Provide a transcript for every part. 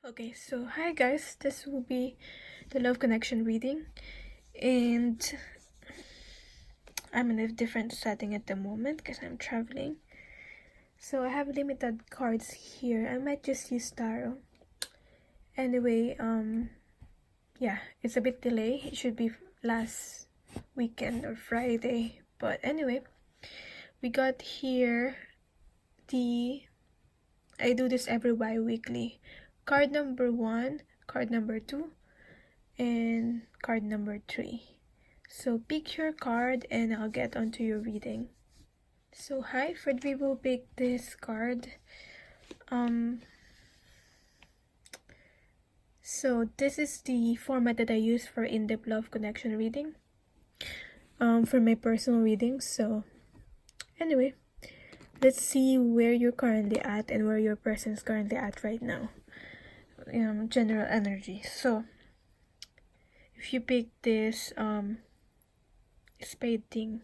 Okay, so hi guys, this will be the love connection reading, and I'm in a different setting at the moment because I'm traveling. So I have limited cards here. I might just use tarot. Anyway, yeah, it's a bit delayed. It should be last weekend or Friday. But anyway, we got here I do this every bi-weekly. Card number 1, card number 2, and card number 3. So pick your card and I'll get onto your reading. So hi, for the people who picked this card. So this is the format that I use for in-depth love connection reading. For my personal readings. So anyway, let's see where you're currently at and where your person is currently at right now. General energy. So if you pick this spade thing,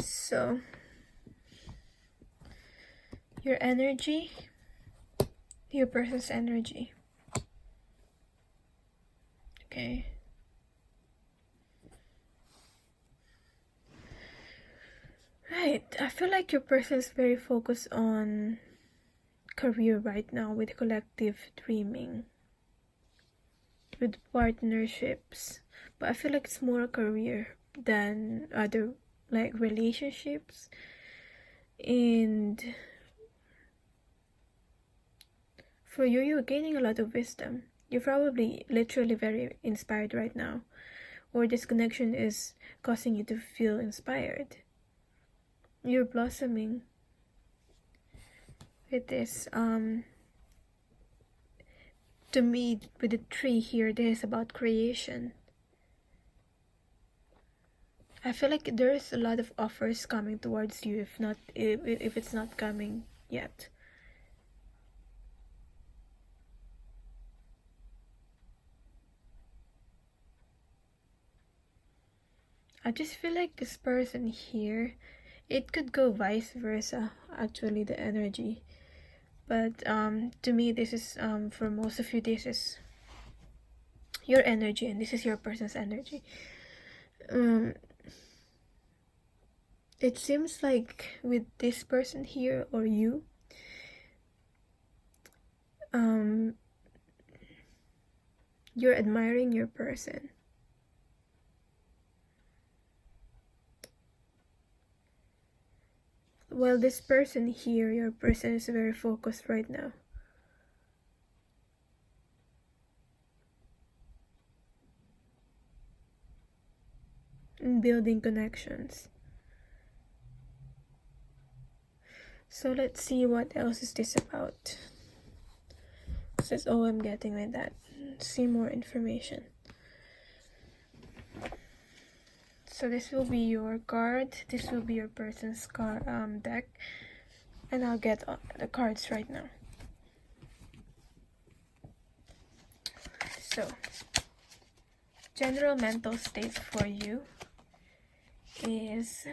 so your energy, your person's energy. Okay. Right, I feel like your person is very focused on career right now with collective dreaming, with partnerships, but I feel like it's more a career than other like relationships. And for you, you're gaining a lot of wisdom. You're probably literally very inspired right now, or this connection is causing you to feel inspired. You're blossoming with this. To me, with the tree here, this is about creation. I feel like there's a lot of offers coming towards you, if it's not coming yet. I just feel like this person here, it could go vice versa, actually, the energy. But to me, this is for most of you, this is your energy and this is your person's energy. It seems like with this person here or you, you're admiring your person. Well, this person here, your person is very focused right now. In building connections. So let's see what else is this about. That's all I'm getting with that. See more information. So this will be your card. This will be your person's deck, and I'll get the cards right now. So, general mental state for you is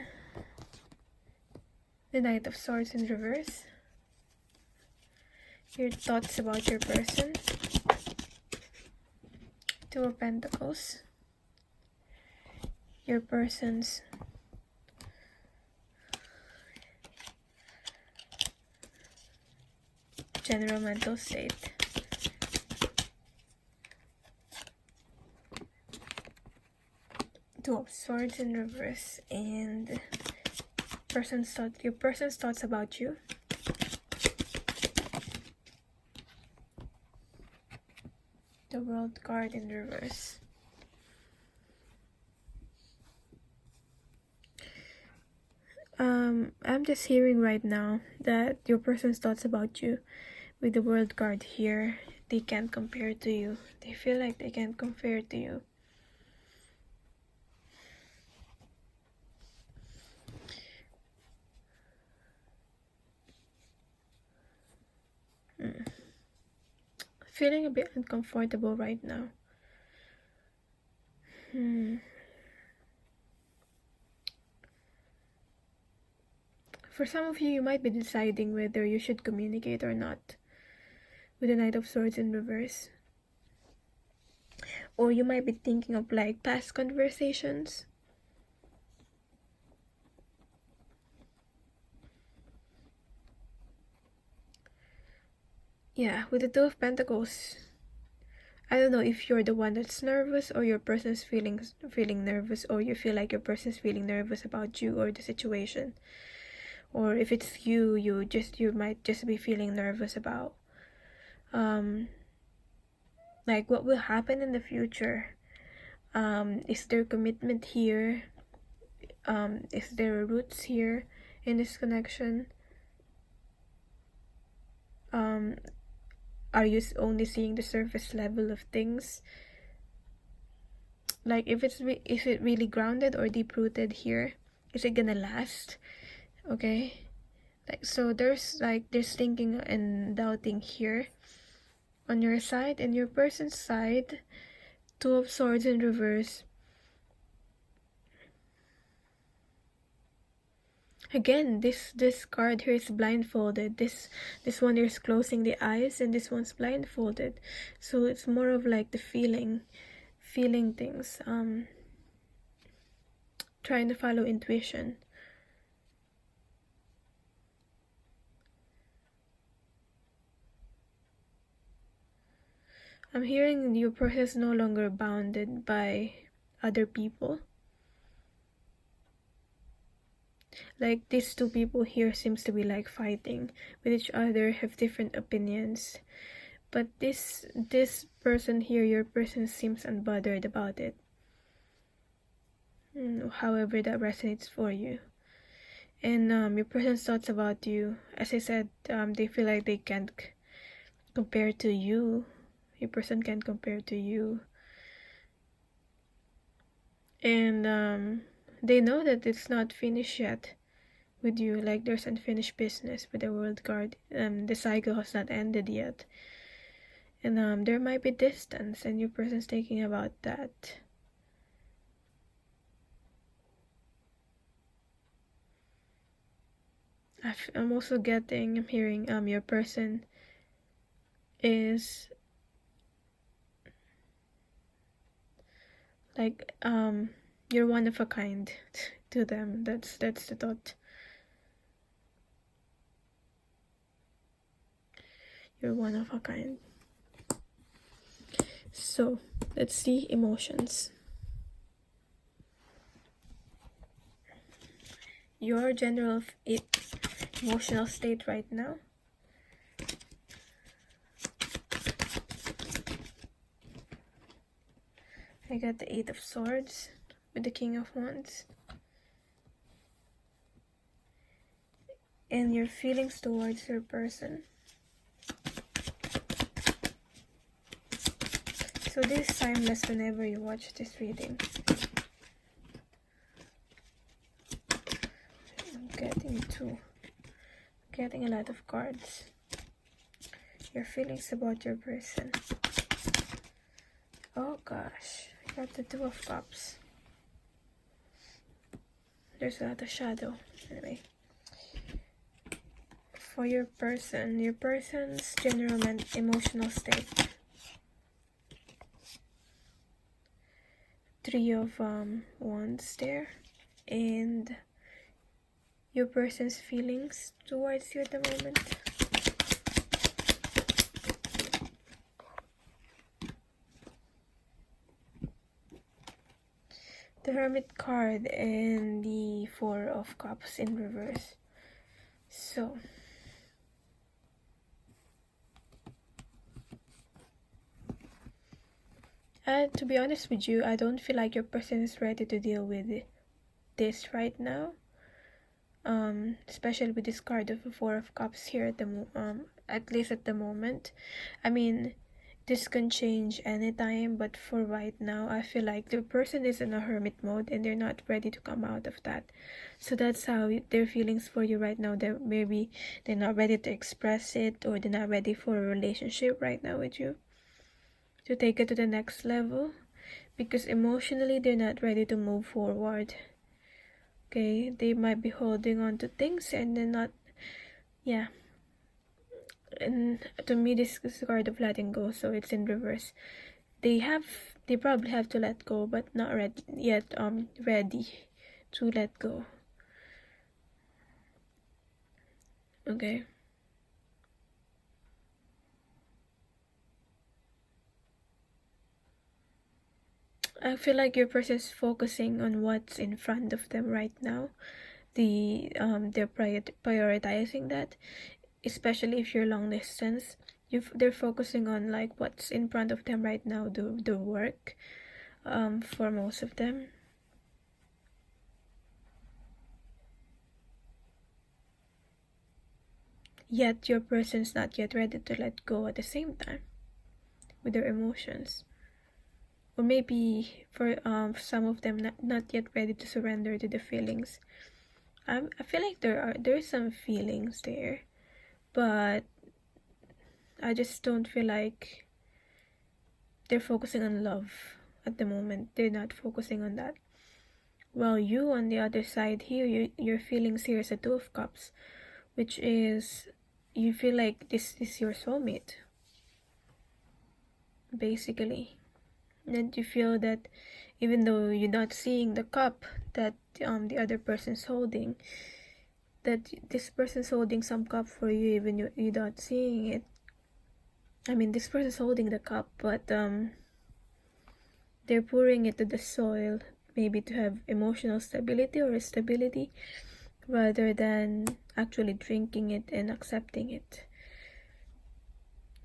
the Knight of Swords in reverse. Your thoughts about your person. Two of Pentacles. Your person's general mental state. Two of Swords in reverse, and your person's thoughts about you. The World card in reverse. I'm just hearing right now that your person's thoughts about you with the World card here, they can't compare to you. They feel like they can't compare to you. Feeling a bit uncomfortable right now. For some of you, you might be deciding whether you should communicate or not with the Knight of Swords in reverse. Or you might be thinking of like past conversations. Yeah, with the Two of Pentacles, I don't know if you're the one that's nervous or your person's feeling nervous, or you feel like your person's feeling nervous about you or the situation. Or if it's you might just be feeling nervous about like what will happen in the future. Is there commitment here? Is there roots here in this connection? Are you only seeing the surface level of things? Like is it really grounded or deep rooted here? Is it gonna last? Okay, like so there's thinking and doubting here on your side, and your person's side. Two of Swords in reverse. Again, this card here is blindfolded. This one here is closing the eyes, and this one's blindfolded. So it's more of like the feeling things, trying to follow intuition. I'm hearing your person is no longer bounded by other people. Like these two people here seems to be like fighting with each other, have different opinions. But this person here, your person, seems unbothered about it. However that resonates for you. And your person's thoughts about you, as I said, they feel like they can't compare to you. Your person can't compare to you. And they know that it's not finished yet with you. Like there's unfinished business with the World card. The cycle has not ended yet. And there might be distance, and your person's thinking about that. I'm hearing your person is like you're one of a kind to them. That's the thought. You're one of a kind. So let's see emotions. Your general emotional state right now. I got the Eight of Swords with the King of Wands. And your feelings towards your person. So this is timeless whenever you watch this reading. I'm getting a lot of cards. Your feelings about your person. Oh gosh, I got the Two of Cups. There's a lot of shadow. Anyway, for your person's general and emotional state. Three of Wands there, and your person's feelings towards you at the moment. The Hermit card and the Four of Cups in reverse. So to be honest with you, I don't feel like your person is ready to deal with this right now. Especially with this card of the Four of Cups here at least at the moment. I mean, this can change anytime, but for right now, I feel like the person is in a hermit mode and they're not ready to come out of that. So that's how their feelings for you right now. Maybe they're not ready to express it, or they're not ready for a relationship right now with you, to take it to the next level. because emotionally they're not ready to move forward. Okay, they might be holding on to things and they're not, yeah. And to me, this is the card of letting go, so it's in reverse. They probably have to let go, but not ready yet. Ready to let go. Okay. I feel like your person is focusing on what's in front of them right now. They're prioritizing that, especially if you're long distance. They're focusing on like what's in front of them right now, the work, for most of them. Yet your person's not yet ready to let go at the same time with their emotions. Or maybe for some of them not yet ready to surrender to the feelings. I feel like there's some feelings there, but I just don't feel like they're focusing on love at the moment. They're not focusing on that. Well, you on the other side here, your feelings here is a Two of Cups, which is you feel like this is your soulmate, basically. And you feel that even though you're not seeing the cup that the other person's holding, that this person's holding some cup for you, even you're not seeing it. I mean, this person's holding the cup, but they're pouring it to the soil, maybe to have emotional stability or stability, rather than actually drinking it and accepting it.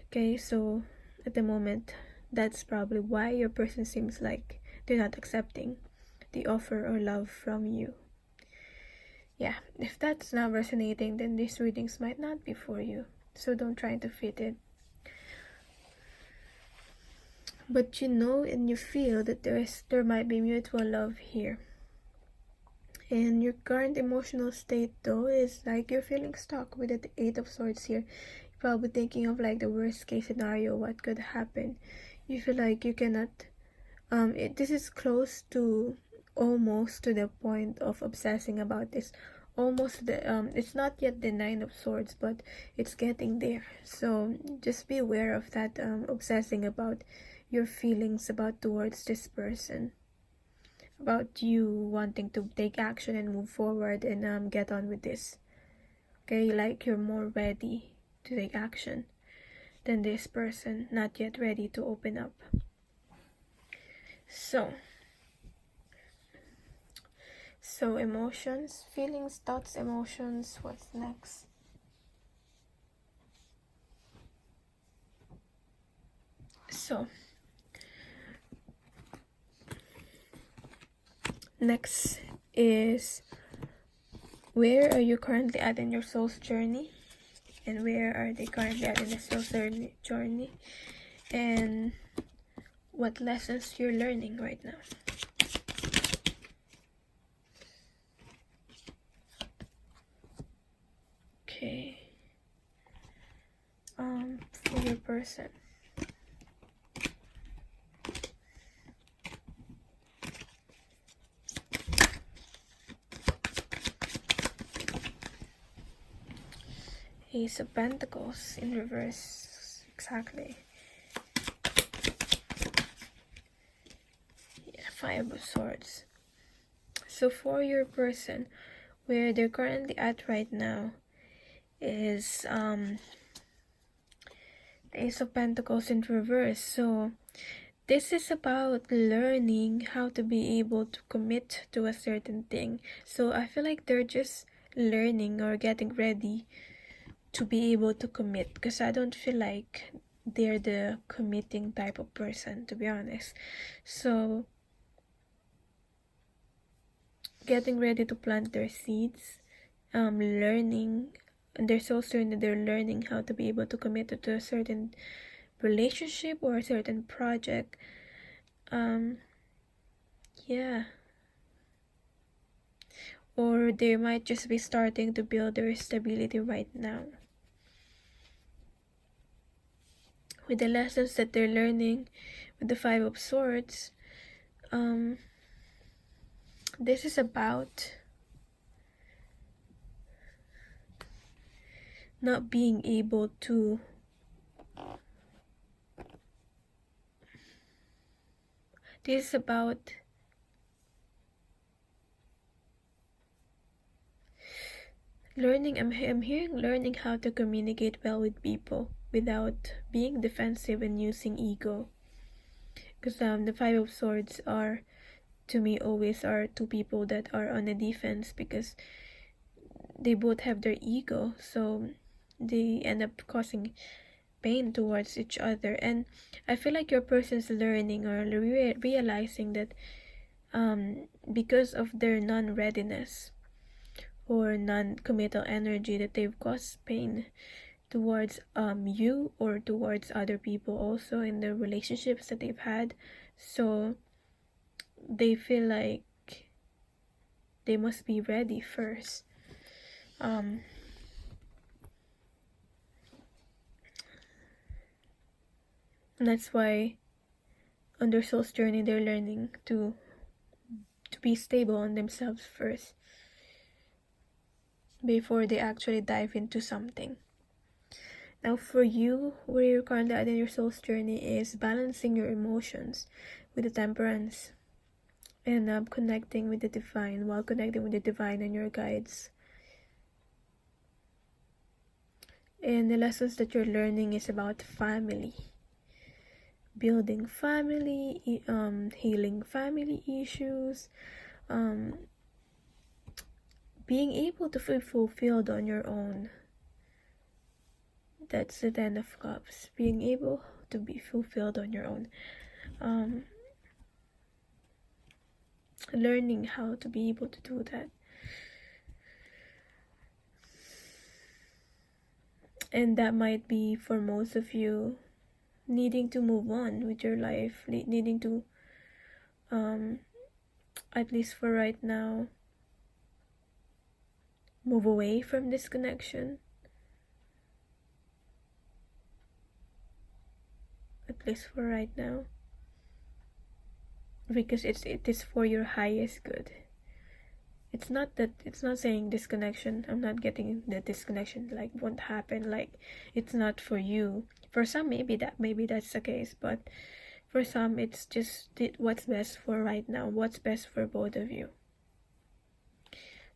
Okay, so at the moment, that's probably why your person seems like they're not accepting the offer or love from you. Yeah, if that's not resonating, then these readings might not be for you. So don't try to fit it. But you know and you feel that there might be mutual love here. And your current emotional state though is like you're feeling stuck with the Eight of Swords here. You're probably thinking of like the worst case scenario, what could happen. You feel like you cannot this is close to almost to the point of obsessing about this. Almost it's not yet the Nine of Swords, but it's getting there. So just be aware of that obsessing about your feelings about towards this person, about you wanting to take action and move forward and get on with this. Okay, like you're more ready to take action than this person, not yet ready to open up. So emotions, feelings, thoughts, emotions, what's next? So next is, where are you currently at in your soul's journey? And where are they currently at in the soul's journey? And what lessons you're learning right now? Okay. For your person. Ace of Pentacles in reverse. Exactly. Yeah, Five of Swords. So for your person, where they're currently at right now is the Ace of Pentacles in reverse. So this is about learning how to be able to commit to a certain thing. So I feel like they're just learning or getting ready to be able to commit, because I don't feel like they're the committing type of person, to be honest. So getting ready to plant their seeds, learning, and they're so certain that they're learning how to be able to commit to a certain relationship or a certain project. Yeah, or they might just be starting to build their stability right now with the lessons that they're learning with the Five of Swords. this is about not being able to this is about learning. I'm hearing learning how to communicate well with people without being defensive and using ego, because the Five of Swords are, to me, always are two people that are on the defense, because they both have their ego, so they end up causing pain towards each other. And I feel like your person's learning or realizing that because of their non-readiness or non-committal energy, that they've caused pain towards you or towards other people also in the relationships that they've had. So they feel like they must be ready first. And that's why on their soul's journey they're learning to be stable on themselves first before they actually dive into something. Now for you, where you're currently at in your soul's journey is balancing your emotions with the Temperance and connecting with the divine, while connecting with the divine and your guides. And the lessons that you're learning is about family, building family, healing family issues, being able to feel fulfilled on your own. That's the Ten of Cups, being able to be fulfilled on your own. Learning how to be able to do that. And that might be, for most of you, needing to move on with your life, needing to, at least for right now, move away from this connection. At least for right now. Because it is for your highest good. It's not saying disconnection. I'm not getting that disconnection like won't happen, like it's not for you. For some maybe that's the case, but for some it's just what's best for right now, what's best for both of you.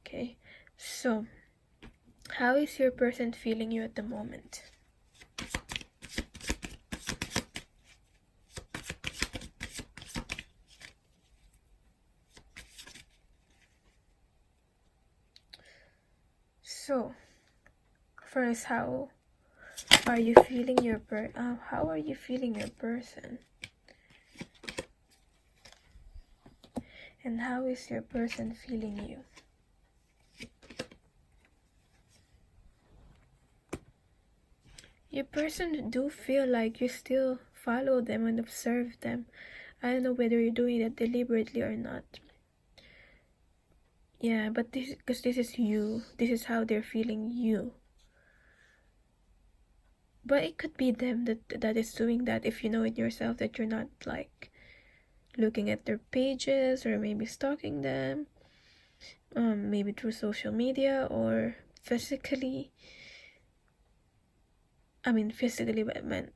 Okay, so how is your person feeling you at the moment? So, first, how are you feeling your how are you feeling your person? And how is your person feeling you? Your person do feel like you still follow them and observe them. I don't know whether you're doing that deliberately or not. Yeah, but because this is you. This is how they're feeling you. But it could be them that is doing that, if you know it yourself, that you're not like looking at their pages or maybe stalking them. Maybe through social media or physically. I mean physically, but I meant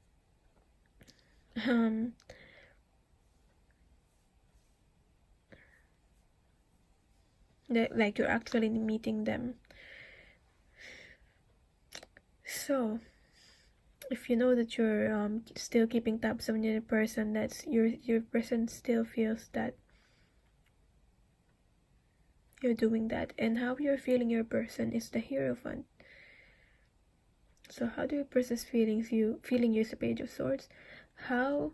like you're actually meeting them. So if you know that you're still keeping tabs on your person, that's your person still feels that you're doing that. And how you're feeling your person is the Hierophant. So how do your person's feeling you is the Page of Swords. How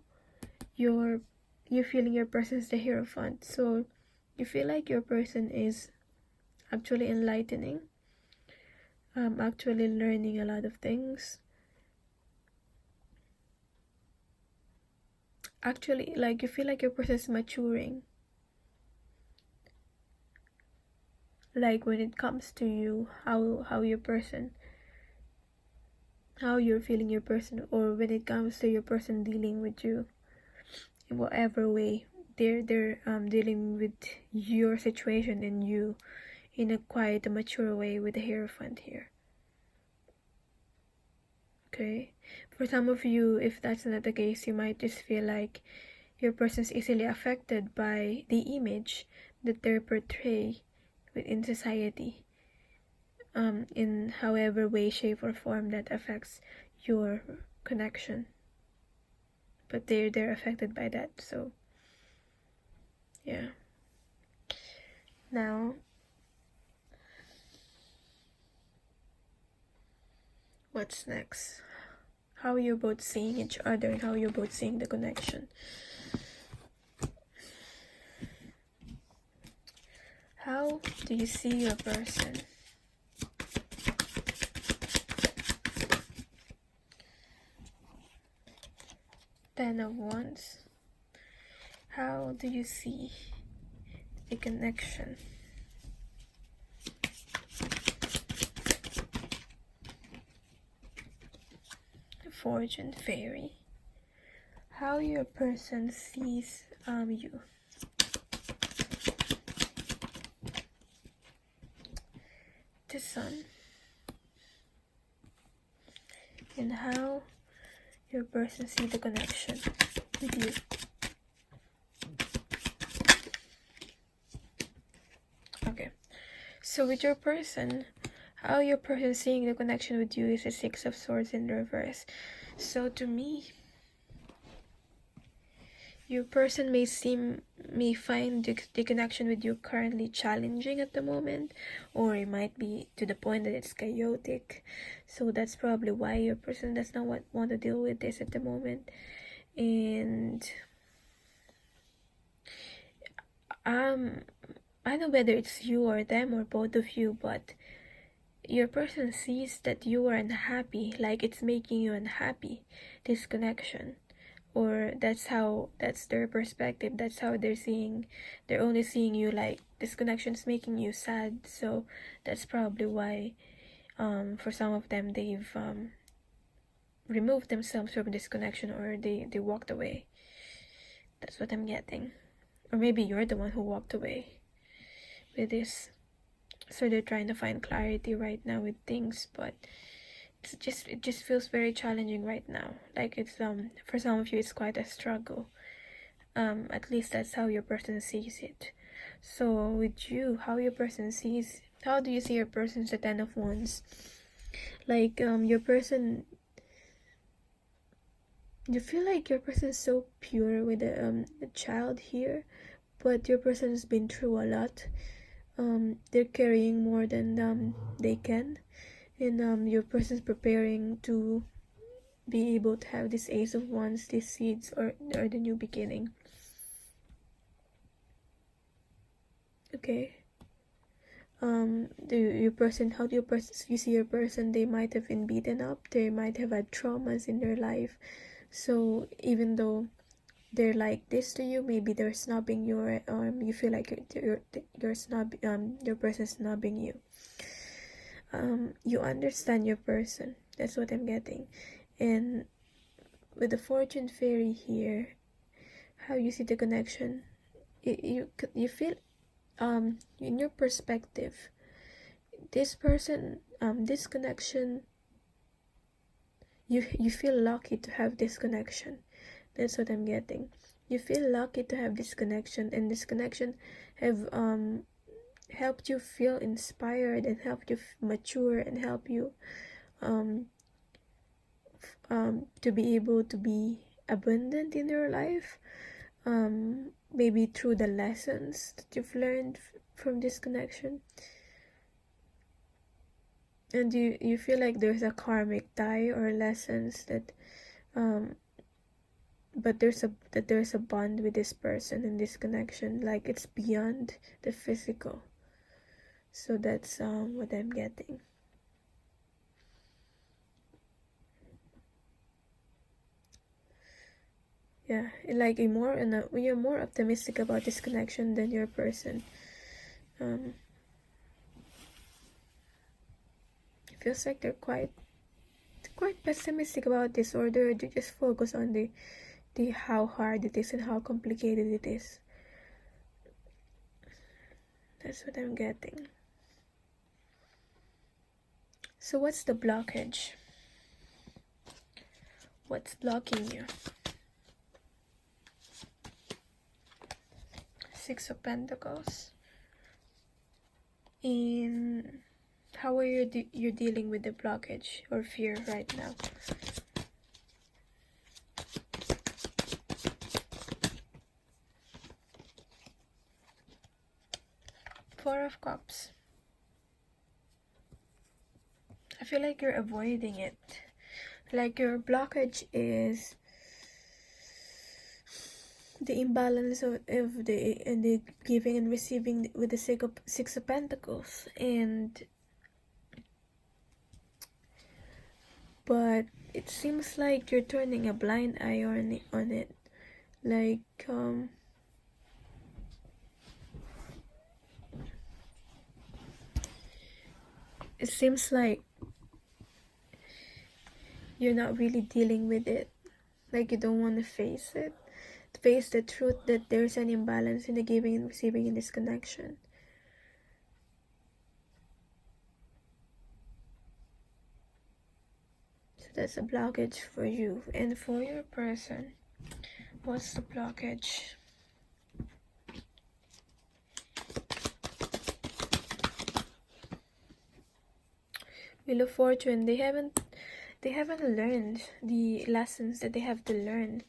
you're feeling your person is the Hierophant. So you feel like your person is actually enlightening, actually learning a lot of things. Actually, like you feel like your person is maturing. Like when it comes to you, how your person, how you're feeling your person, or when it comes to your person dealing with you in whatever way, they're dealing with your situation and you in a quiet, mature way with the Hierophant here. Okay, for some of you, if that's not the case, you might just feel like your person's easily affected by the image that they portray within society, in however way, shape, or form that affects your connection. But they're affected by that, so yeah. Now, what's next? How you're both seeing each other and how you're both seeing the connection. How do you see your person? Ten of Wands. How do you see the connection? Fortune Fairy. How your person sees you. The Sun. And how your person sees the connection with you. Okay, so with your person, how your person seeing the connection with you is a Six of Swords in reverse. So to me, your person may find the connection with you currently challenging at the moment, or it might be to the point that it's chaotic. So that's probably why your person does not want to deal with this at the moment. And I don't know whether it's you or them or both of you, but your person sees that you are unhappy, like it's making you unhappy, this connection. Or that's their perspective, that's how they're only seeing you, like this connection's making you sad. So that's probably why for some of them they've removed themselves from this connection, or they walked away. That's what I'm getting. Or maybe you're the one who walked away with this. So they're trying to find clarity right now with things, but it just feels very challenging right now. Like it's for some of you it's quite a struggle. At least that's how your person sees it. So with you, how do you see your person's the Ten of Wands? Like your person, you feel like your person is so pure with the child here, but your person has been through a lot. They're carrying more than they can. And your person's preparing to be able to have this Ace of Wands, these seeds, or the new beginning. Okay. How do you see your person? They might have been beaten up. They might have had traumas in their life. So even though they're like this to you, maybe they're snubbing you, or you feel like your person snubbing you. You understand your person. That's what I'm getting. And with the Fortune Fairy here, how you see the connection, you feel in your perspective, this person, this connection, you feel lucky to have this connection. That's what I'm getting. You feel lucky to have this connection, and this connection have helped you feel inspired, and helped you mature, and help you to be able to be abundant in your life, maybe through the lessons that you've learned from this connection. And you feel like there's a karmic tie or lessons that but there's a bond with this person in this connection, like it's beyond the physical. So that's what I'm getting. Yeah, like you're more optimistic about this connection than your person. It feels like they're quite pessimistic about this, or they just focus on the how hard it is and how complicated it is. That's what I'm getting. So what's the blockage? What's blocking you? Six of Pentacles. And how are you're dealing with the blockage or fear right now? Four of Cups. I feel like you're avoiding it. Like your blockage is the imbalance of the giving and receiving with the Six of Pentacles. But it seems like you're turning a blind eye on it. Like, it seems like you're not really dealing with it. Like you don't want to face it. Face the truth that there's an imbalance in the giving and receiving in this connection. So that's a blockage for you. And for your person, what's the blockage? Wheel of Fortune. They haven't learned the lessons that they have to learn.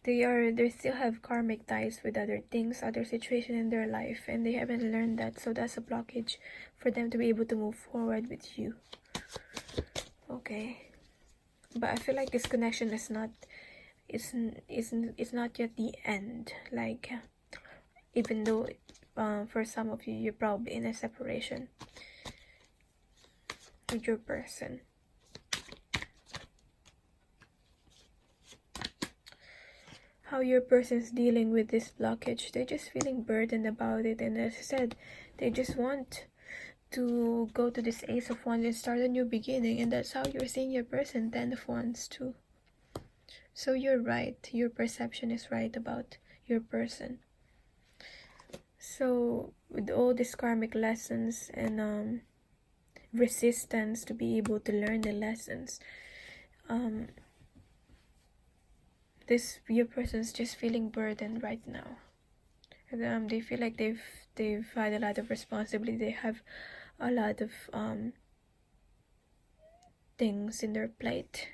They still have karmic ties with other things, other situations in their life, and they haven't learned that. So that's a blockage for them to be able to move forward with you. Okay, but I feel like this connection is not yet the end. Like, even though for some of you, you're probably in a separation with your person. How your person's dealing with this blockage, they're just feeling burdened about it, and as I said, they just want to go to this Ace of Wands and start a new beginning, and that's how you're seeing your person. Ten of Wands too. So you're right, your perception is right about your person. So with all these karmic lessons and resistance to be able to learn the lessons, your person's just feeling burdened right now. They feel like they've had a lot of responsibility. They have a lot of things in their plate.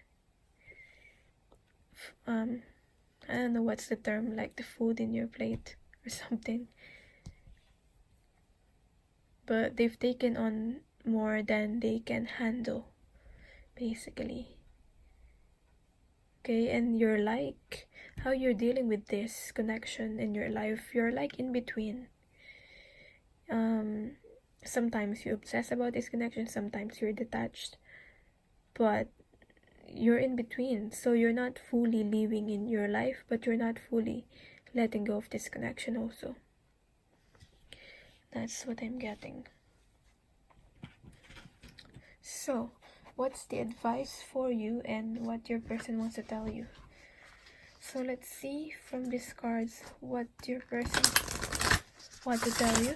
I don't know what's the term, like the food in your plate or something. But they've taken on more than they can handle, basically. Okay, and you're like, how you're dealing with this connection in your life, you're like in between. Sometimes you obsess about this connection, sometimes you're detached, but you're in between. So you're not fully living in your life, but you're not fully letting go of this connection also. That's what I'm getting. So what's the advice for you and what your person wants to tell you? So let's see from these cards what your person wants to tell you.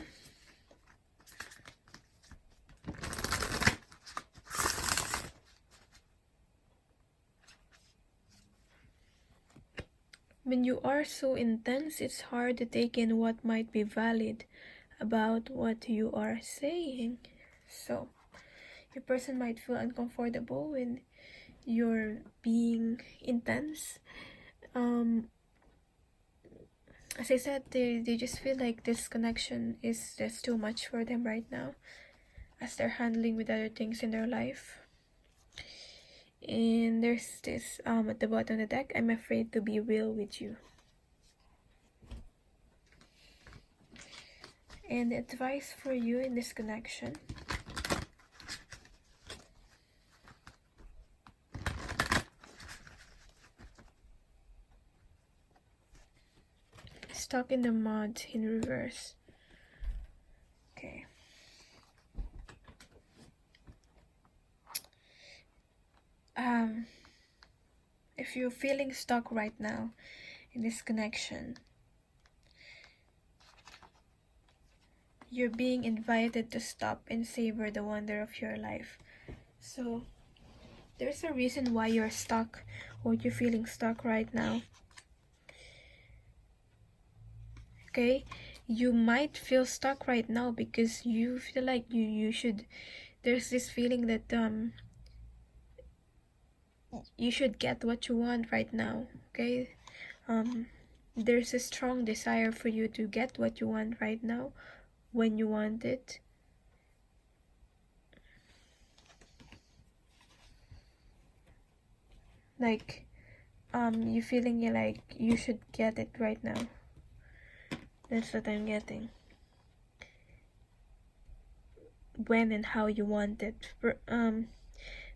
When you are so intense, it's hard to take in what might be valid about what you are saying. So your person might feel uncomfortable when you're being intense. As I said, they just feel like this connection is just too much for them right now, as they're handling with other things in their life. And there's this at the bottom of the deck, I'm afraid to be real with you. And the advice for you in this connection. Stuck in the mud in reverse. Okay. If you're feeling stuck right now in this connection, you're being invited to stop and savor the wonder of your life. So there's a reason why you're stuck or you're feeling stuck right now. Okay, you might feel stuck right now because you feel like you should, there's this feeling that you should get what you want right now. Okay, there's a strong desire for you to get what you want right now when you want it. Like you feeling like you should get it right now. That's what I'm getting. When and how you want it.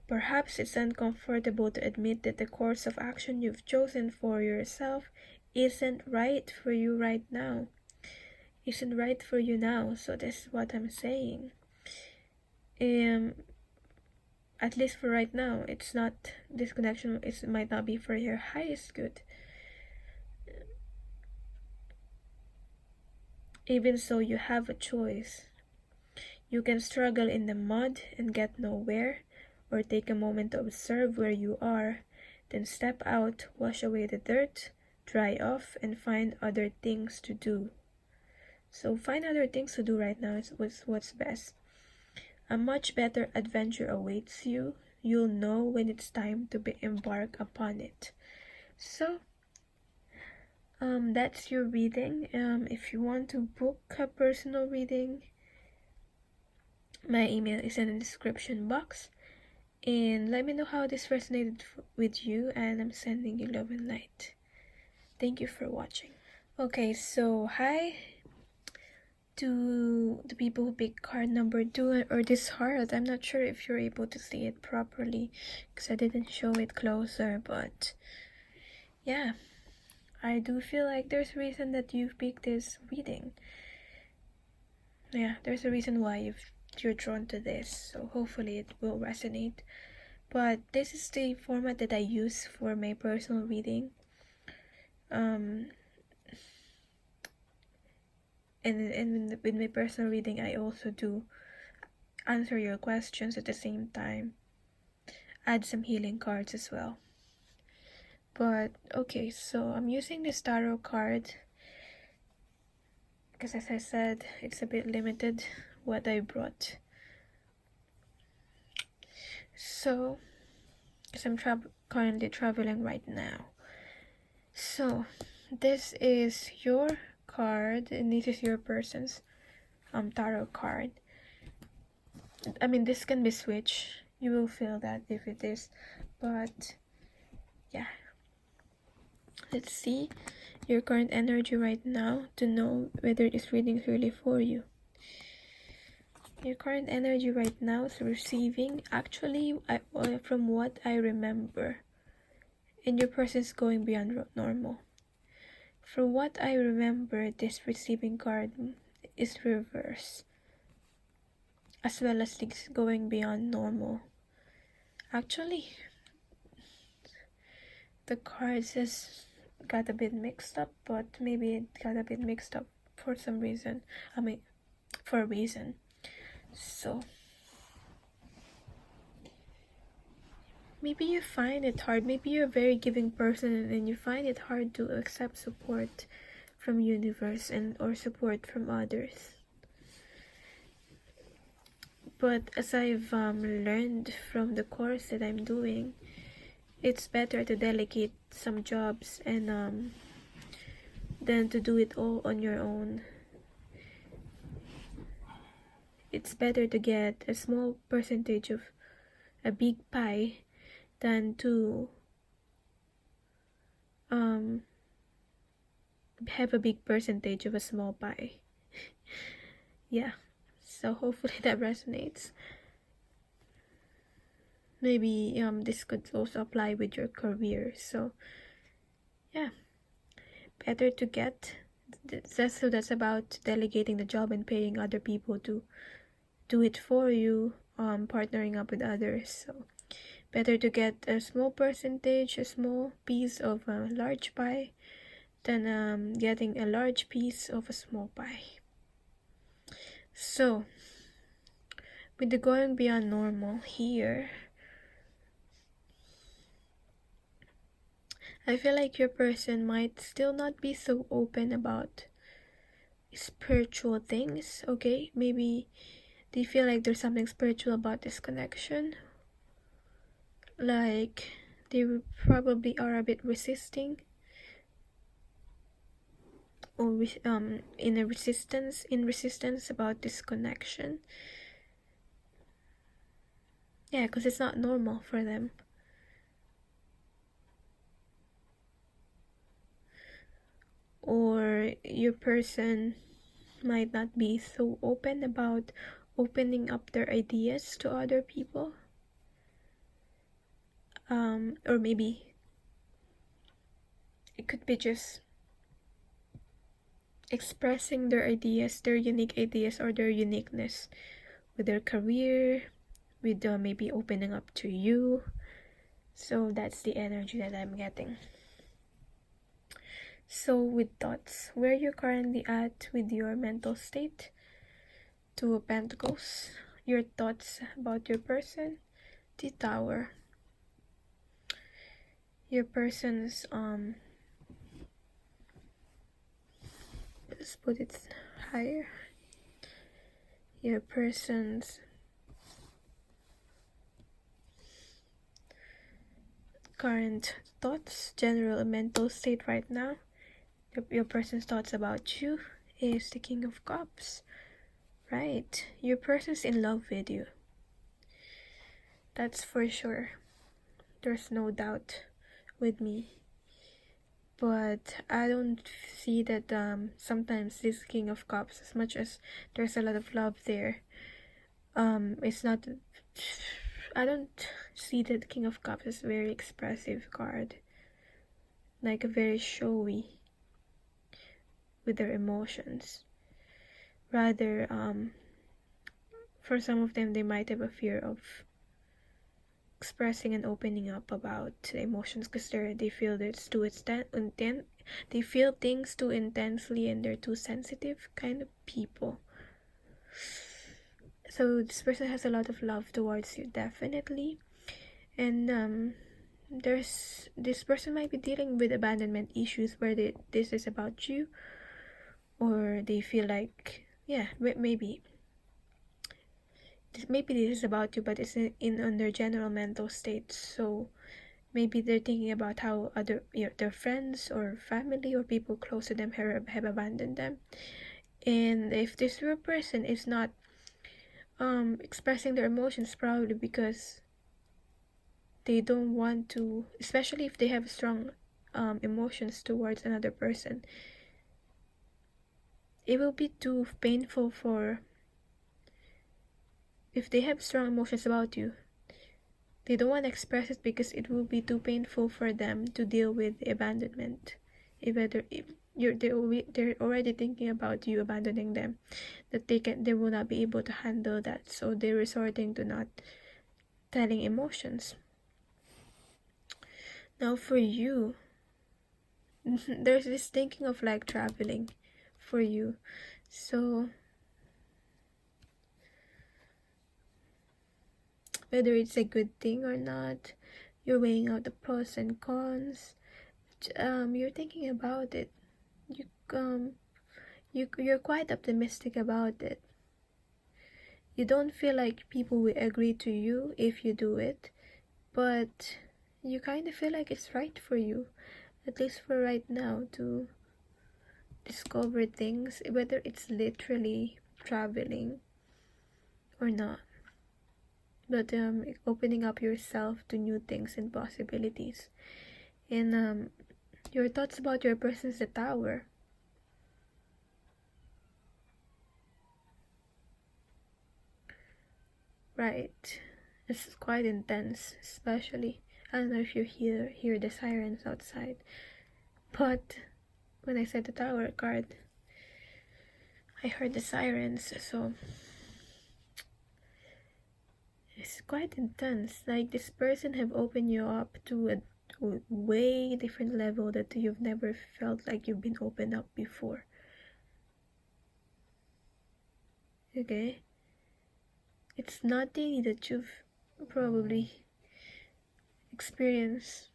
Perhaps it's uncomfortable to admit that the course of action you've chosen for yourself isn't right for you right now. Isn't right for you now. So that's what I'm saying. At least for right now, it's not, this connection might not be for your highest good. Even so, you have a choice. You can struggle in the mud and get nowhere, or take a moment to observe where you are, then step out, wash away the dirt, dry off, and find other things to do. So find other things to do right now is what's best. A much better adventure awaits you. You'll know when it's time to embark upon it. So that's your reading. If you want to book a personal reading, my email is in the description box, and let me know how this resonated with you, and I'm sending you love and light. Thank you for watching. Okay, so hi to the people who picked card number 2 or this heart. I'm not sure if you're able to see it properly because I didn't show it closer, but yeah, I do feel like there's a reason that you've picked this reading. Yeah, there's a reason why you're drawn to this, so hopefully it will resonate. But this is the format that I use for my personal reading. And with my personal reading, I also do answer your questions at the same time, add some healing cards as well. But okay, so I'm using this tarot card because, as I said, it's a bit limited what I brought. So, because I'm currently traveling right now. So, this is your card, and this is your person's tarot card. I mean, this can be switched. You will feel that if it is, but yeah. Let's see your current energy right now to know whether this reading is really for you. Your current energy right now is receiving. Actually, from what I remember, and your person is going beyond normal. From what I remember, this receiving card is reverse, as well as going beyond normal. Actually, the cards just got a bit mixed up, but maybe it got a bit mixed up for some reason. I mean, for a reason. So maybe you find it hard. Maybe you're a very giving person and you find it hard to accept support from universe or support from others. But as I've learned from the course that I'm doing, it's better to delegate some jobs and than to do it all on your own. It's better to get a small percentage of a big pie than to have a big percentage of a small pie. Yeah, so hopefully that resonates. Maybe this could also apply with your career. So yeah, better to get that's about delegating the job and paying other people to do it for you, partnering up with others. So better to get a small percentage, a small piece of a large pie than getting a large piece of a small pie. So, with the going beyond normal here, I feel like your person might still not be so open about spiritual things, okay? Maybe they feel like there's something spiritual about this connection. Like, they probably are a bit resisting, or in resistance about this connection. Yeah, because it's not normal for them. Or your person might not be so open about opening up their ideas to other people. Or maybe it could be just expressing their ideas, their unique ideas, or their uniqueness with their career, with maybe opening up to you. So that's the energy that I'm getting. So with thoughts, where you're currently at with your mental state, Two of Pentacles, your thoughts about your person, the Tower, your person's let's put it higher, your person's current thoughts, general mental state right now. Your person's thoughts about you is the King of Cups. Right, your person's in love with you. That's for sure. There's no doubt with me. But I don't see that sometimes this King of Cups, as much as there's a lot of love there, it's not. I don't see that King of Cups as a very expressive card, like a very showy with their emotions. Rather, for some of them, they might have a fear of expressing and opening up about the emotions because they feel that it's too they feel things too intensely and they're too sensitive kind of people. So this person has a lot of love towards you, definitely. And this person might be dealing with abandonment issues where this is about you, or they feel like, yeah, maybe this is about you, but it's in their general mental state. So maybe they're thinking about how their friends or family or people close to them have abandoned them. And if this real person is not expressing their emotions, probably because they don't want to, especially if they have strong emotions towards another person, it will be too painful for, if they have strong emotions about you, they don't want to express it because it will be too painful for them to deal with abandonment. They're already thinking about you abandoning them, that they will not be able to handle that, so they're resorting to not telling emotions. Now for you, there's this thinking of like traveling for you. So whether it's a good thing or not, you're weighing out the pros and cons. You're thinking about it. You're quite optimistic about it. You don't feel like people will agree to you if you do it, but you kind of feel like it's right for you, at least for right now, to discover things, whether it's literally traveling or not. But opening up yourself to new things and possibilities. And your thoughts about your person's the Tower. Right. It's quite intense, especially. I don't know if you hear the sirens outside. But when I said the Tower card, I heard the sirens, so it's quite intense. Like, this person have opened you up to a way different level that you've never felt like you've been opened up before. Okay, it's nothing that you've probably experienced.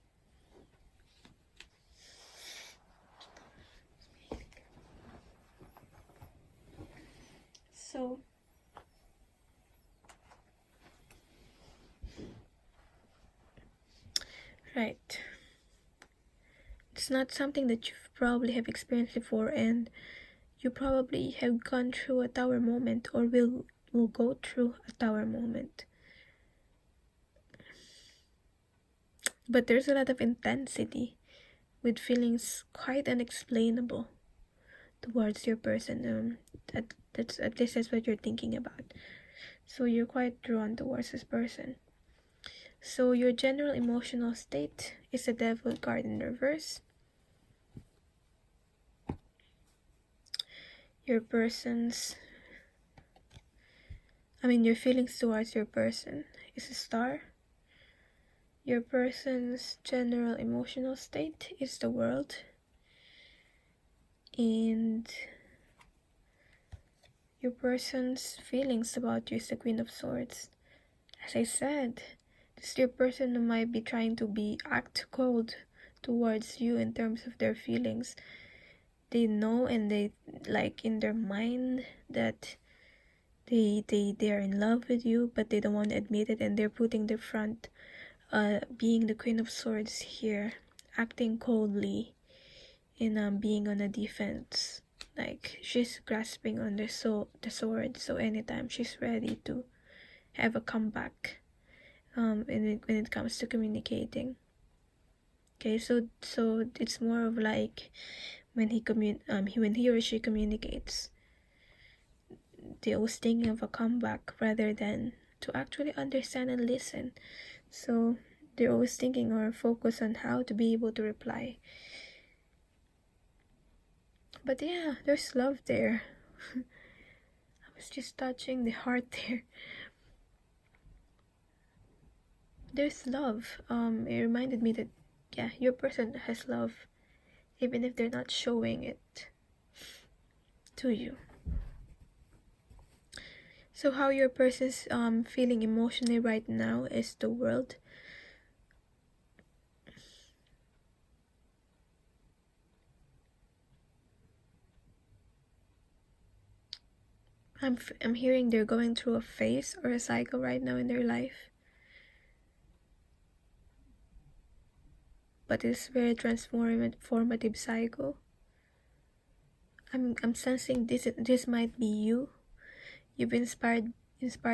So right, it's not something that you probably have experienced before, and you probably have gone through a tower moment, or will go through a tower moment. But there's a lot of intensity with feelings quite unexplainable towards your person. That's at least that's what you're thinking about. So you're quite drawn towards this person. So your general emotional state is a devil card in reverse. Your feelings towards your person is a star. Your person's general emotional state is the world. And your person's feelings about you is the Queen of Swords. As I said, this is your person who might be trying to act cold towards you in terms of their feelings. They know, and they like in their mind that they're in love with you, but they don't want to admit it, and they're putting their front, being the Queen of Swords here, acting coldly, and being on a defense. Like she's grasping on the sword, so anytime she's ready to have a comeback, when it comes to communicating. Okay, so it's more of like when he or she communicates, they always thinking of a comeback rather than to actually understand and listen. So they're always thinking or focus on how to be able to reply. But yeah, there's love there. I was just touching the heart there. There's love. It reminded me that yeah, your person has love, even if they're not showing it to you. So how your person's feeling emotionally right now is the world. I'm hearing they're going through a phase or a cycle right now in their life. But it's very transformative cycle. I'm sensing this might be you. You've inspired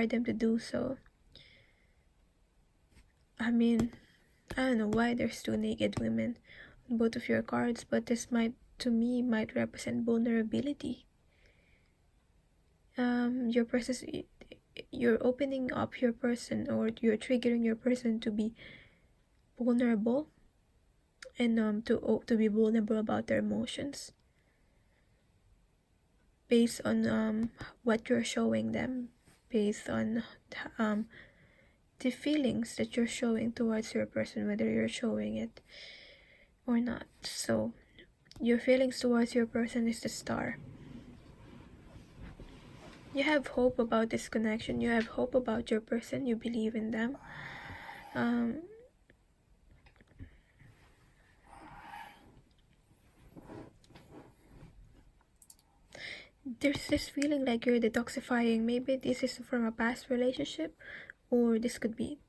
them to do so. I mean, I don't know why there's two naked women on both of your cards, but this might represent vulnerability. Your person, you're opening up your person, or you're triggering your person to be vulnerable, and to be vulnerable about their emotions based on what you're showing them, based on the feelings that you're showing towards your person, whether you're showing it or not. So your feelings towards your person is the Star. You have hope about this connection. You have hope about your person. You believe in them. There's this feeling like you're detoxifying. Maybe this is from a past relationship, or this could be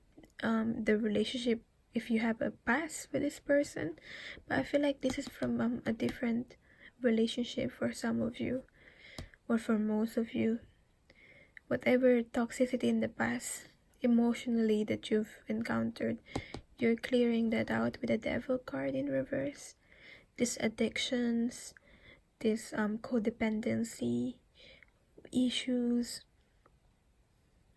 the relationship if you have a past with this person. But I feel like this is from a different relationship for some of you, or for most of you. Whatever toxicity in the past emotionally that you've encountered, you're clearing that out with the Devil card in reverse. These addictions, this codependency issues,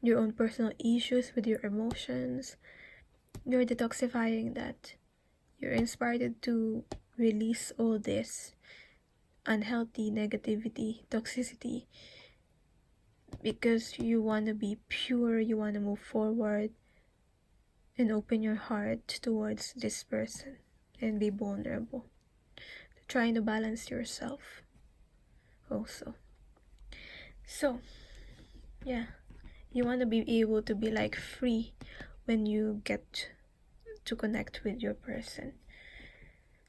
your own personal issues with your emotions, you're detoxifying that. You're inspired to release all this unhealthy negativity, toxicity, because you want to be pure, you want to move forward and open your heart towards this person and be vulnerable, trying to balance yourself also. So yeah, you want to be able to be like free when you get to connect with your person.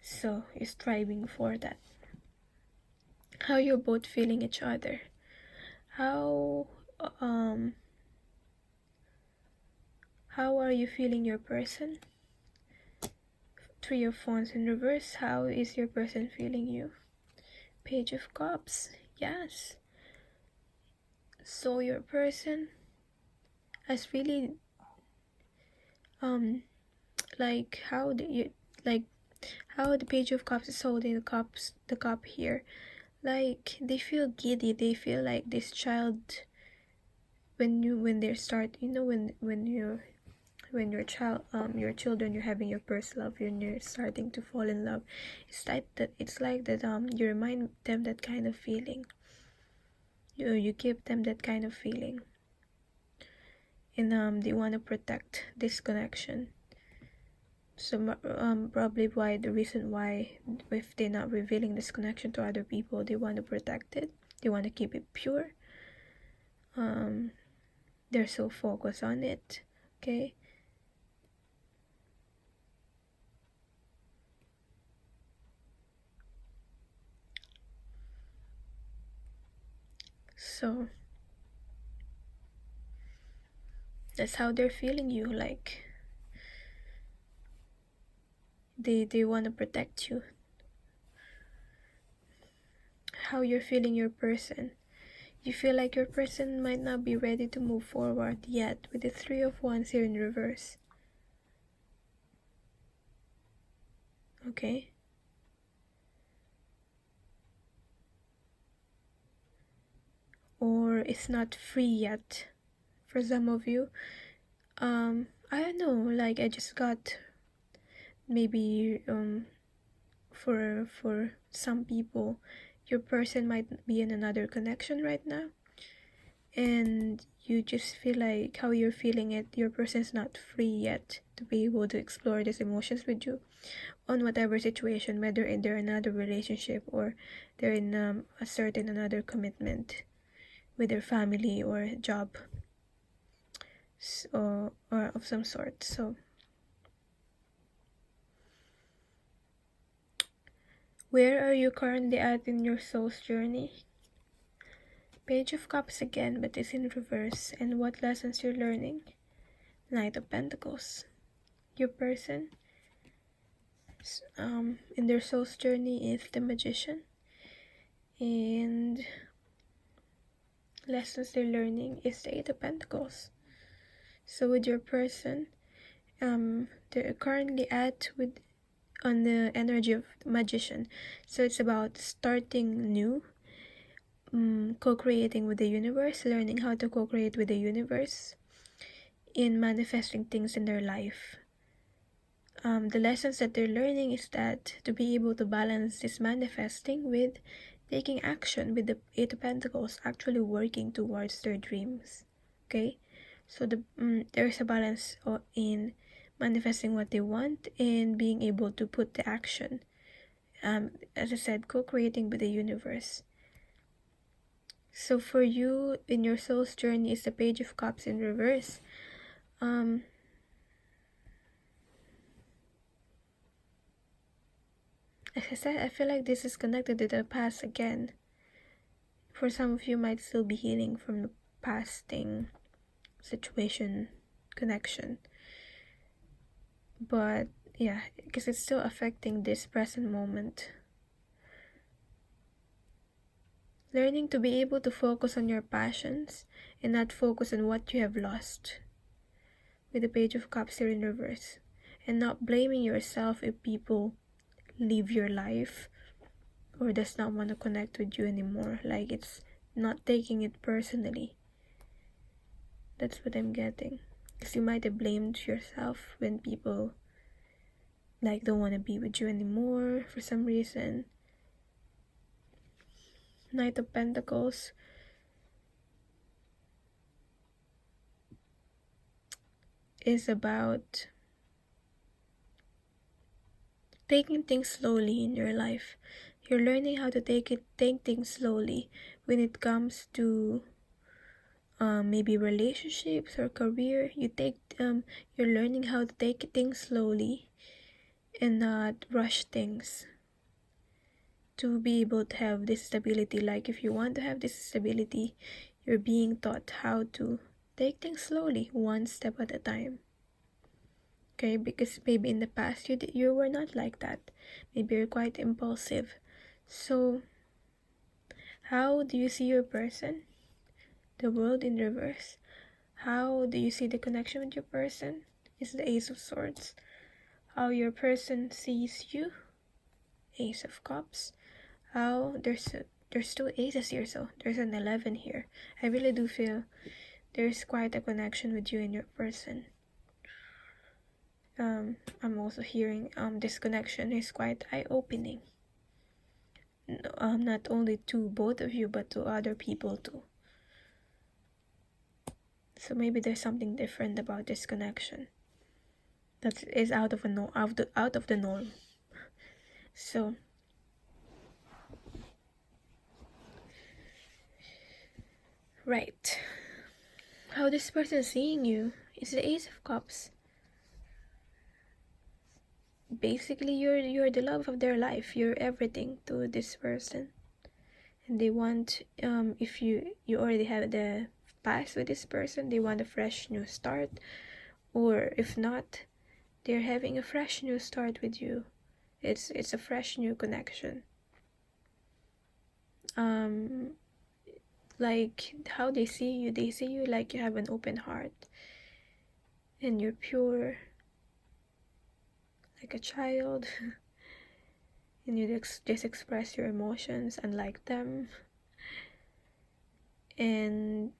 So you're striving for that. How you're both feeling each other. How how are you feeling your person? Three of Wands in reverse. How is your person feeling you? Page of Cups. Yes. So your person has really like how do you like how the Page of Cups is holding the cup here. Like they feel giddy. They feel like this child when they start, you know, when your child your children, you're having your first love, you're starting to fall in love. It's like that you remind them that kind of feeling. You give them that kind of feeling, and they want to protect this connection. So probably why the reason why, if they're not revealing this connection to other people, they want to protect it, they want to keep it pure. They're so focused on it. Okay. So that's how they're feeling you. Like they want to protect you. How you're feeling your person. You feel like your person might not be ready to move forward yet with the Three of Wands here in reverse. Okay. Or it's not free yet for some of you. I don't know, like I just got maybe for some people, your person might be in another connection right now, and you just feel like how you're feeling it, your person's not free yet to be able to explore these emotions with you on whatever situation, whether they're in another relationship or they're in a certain another commitment with their family or job, so, or of some sort. So where are you currently at in your soul's journey? Page of Cups again, but it's in reverse. And what lessons you're learning? Knight of Pentacles. Your person in their soul's journey is the Magician, and lessons they're learning is the Eight of Pentacles. So with your person, they're currently at with on the energy of the Magician. So it's about starting new, co-creating with the universe, learning how to co-create with the universe in manifesting things in their life. The lessons that they're learning is that to be able to balance this manifesting with taking action, with the Eight of Pentacles, actually working towards their dreams. Okay, so there's a balance in manifesting what they want and being able to put the action. As I said, co-creating with the universe. So for you in your soul's journey is the Page of Cups in reverse. As I said, I feel like this is connected to the past again. For some of you, might still be healing from the past thing, situation, connection. But yeah, because it's still affecting this present moment. Learning to be able to focus on your passions and not focus on what you have lost. With the Page of Cups here in reverse. And not blaming yourself if people leave your life or does not want to connect with you anymore. Like, it's not taking it personally. That's what I'm getting. Because you might have blamed yourself when people like don't want to be with you anymore for some reason. Knight of Pentacles is about taking things slowly in your life. You're learning how to take things slowly when it comes to maybe relationships or career. You're learning how to take things slowly and not rush things to be able to have this stability. Like if you want to have this stability, you're being taught how to take things slowly, one step at a time. Okay, because maybe in the past you were not like that. Maybe you're quite impulsive. So how do you see your person? The world in reverse. How do you see the connection with your person? Is the Ace of Swords. How your person sees you? Ace of Cups. How there's two aces here, so there's an 11 here. I really do feel there's quite a connection with you and your person. I'm also hearing this connection is quite eye-opening. Not only to both of you, but to other people too. So maybe there's something different about this connection that is out of the norm. So right, how this person is seeing you is the Ace of Cups. Basically, you're the love of their life. You're everything to this person, and they want if you already have the past with this person, they want a fresh new start, or if not, they're having a fresh new start with you. It's a fresh new connection. Like how they see you like you have an open heart and you're pure like a child and you just express your emotions unlike them. And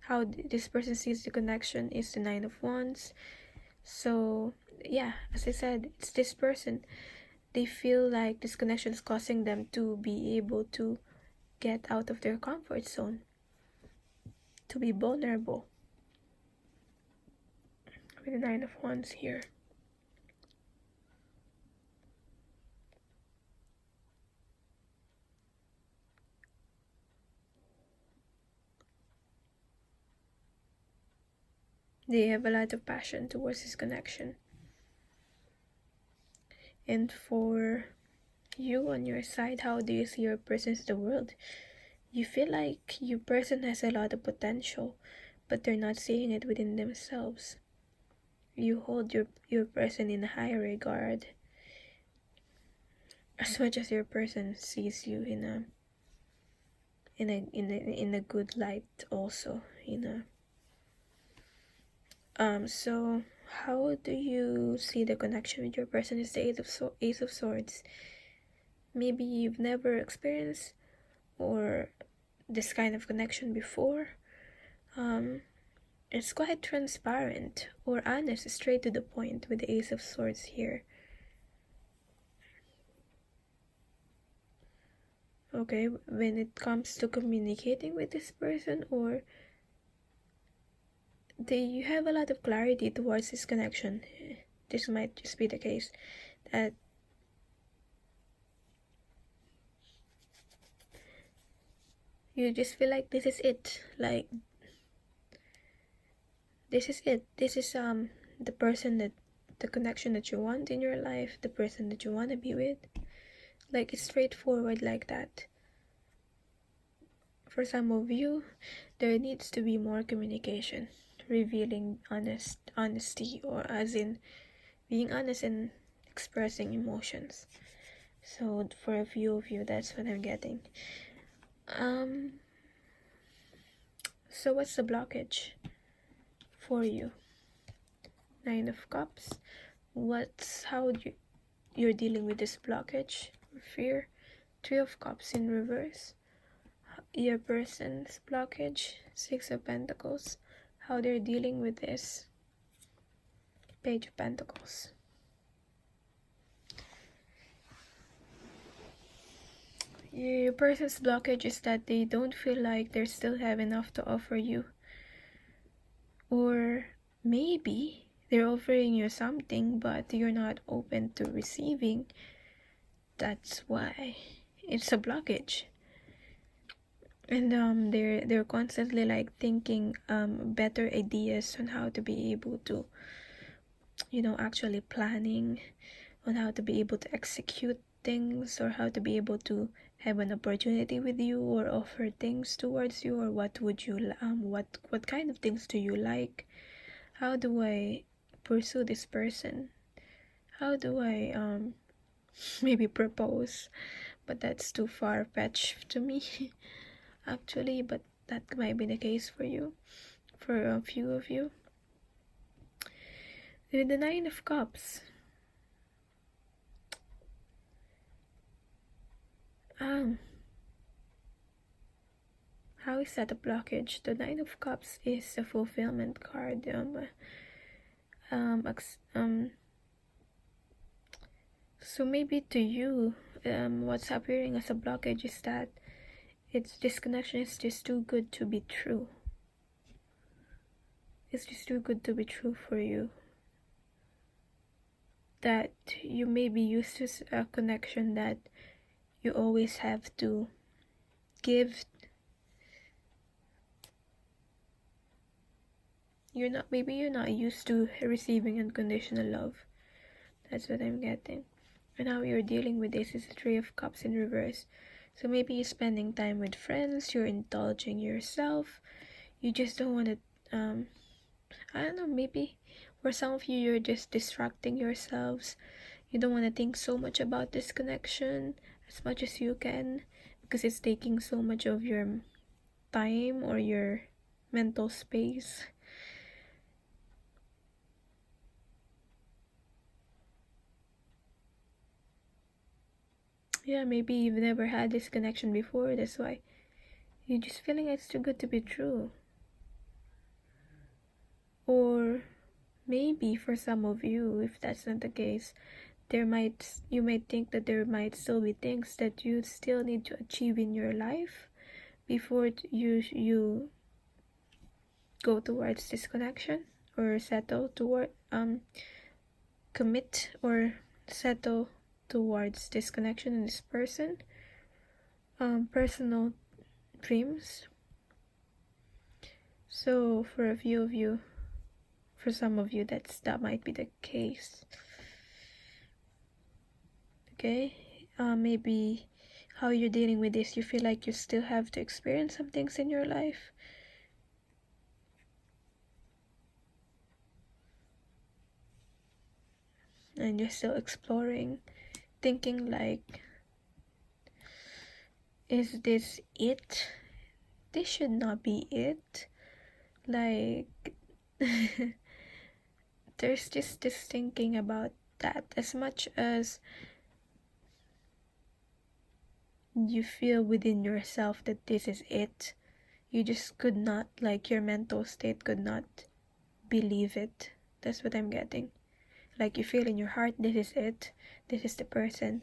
how this person sees the connection is the 9 of Wands. So yeah, as I said, it's this person. They feel like this connection is causing them to be able to get out of their comfort zone, to be vulnerable. With the 9 of Wands here. They have a lot of passion towards this connection. And for you on your side, how do you see your person in the world? You feel like your person has a lot of potential, but they're not seeing it within themselves. You hold your person in high regard, as much as your person sees you in a good light also. So how do you see the connection with your person is the Ace of Swords. Maybe you've never experienced or this kind of connection before. It's quite transparent or honest, straight to the point with the Ace of Swords here. Okay, when it comes to communicating with this person, or you have a lot of clarity towards this connection. This might just be the case that you just feel like this is it. Like this is it. This is the person the connection that you want in your life, the person that you want to be with. Like it's straightforward like that. For some of you, there needs to be more communication, revealing honesty, or as in being honest and expressing emotions. So for a few of you, that's what I'm getting. So what's the blockage for you? 9 of Cups. How you're dealing with this blockage or fear? 3 of Cups in reverse. Your person's blockage. 6 of Pentacles. How they're dealing with this. Page of Pentacles. Your person's blockage is that they don't feel like they still have enough to offer you. Or maybe they're offering you something but you're not open to receiving. That's why it's a blockage. and they're constantly like thinking better ideas on how to be able to, you know, actually planning on how to be able to execute things, or how to be able to have an opportunity with you or offer things towards you, or what would you what kind of things do you like, how do I pursue this person, how do I maybe propose, but that's too far-fetched to me actually, but that might be the case for you, for a few of you. With the Nine of Cups, how is that a blockage? The Nine of Cups is a fulfillment card. So maybe to you, what's appearing as a blockage is that this connection is just too good to be true. It's just too good to be true for you. That you may be used to a connection that you always have to give. Maybe you're not used to receiving unconditional love. That's what I'm getting. And how you're dealing with this is the Three of Cups in reverse. So maybe you're spending time with friends, you're indulging yourself, you just don't want to, I don't know, maybe for some of you, you're just distracting yourselves. You don't want to think so much about this connection as much as you can, because it's taking so much of your time or your mental space. Yeah, maybe you've never had this connection before, that's why you're just feeling it's too good to be true. Or maybe for some of you, if that's not the case, you might think that there might still be things that you still need to achieve in your life before you go towards this connection, or commit or settle towards this connection and this person. Personal dreams. So for a few of you, for some of you, that might be the case. Okay, maybe how you're dealing with this, you feel like you still have to experience some things in your life. And you're still exploring, thinking like, is this it? This should not be it. Like, there's just this thinking about that. As much as you feel within yourself that this is it, you just could not, like, your mental state could not believe it. That's what I'm getting. Like, you feel in your heart, this is it, this is the person,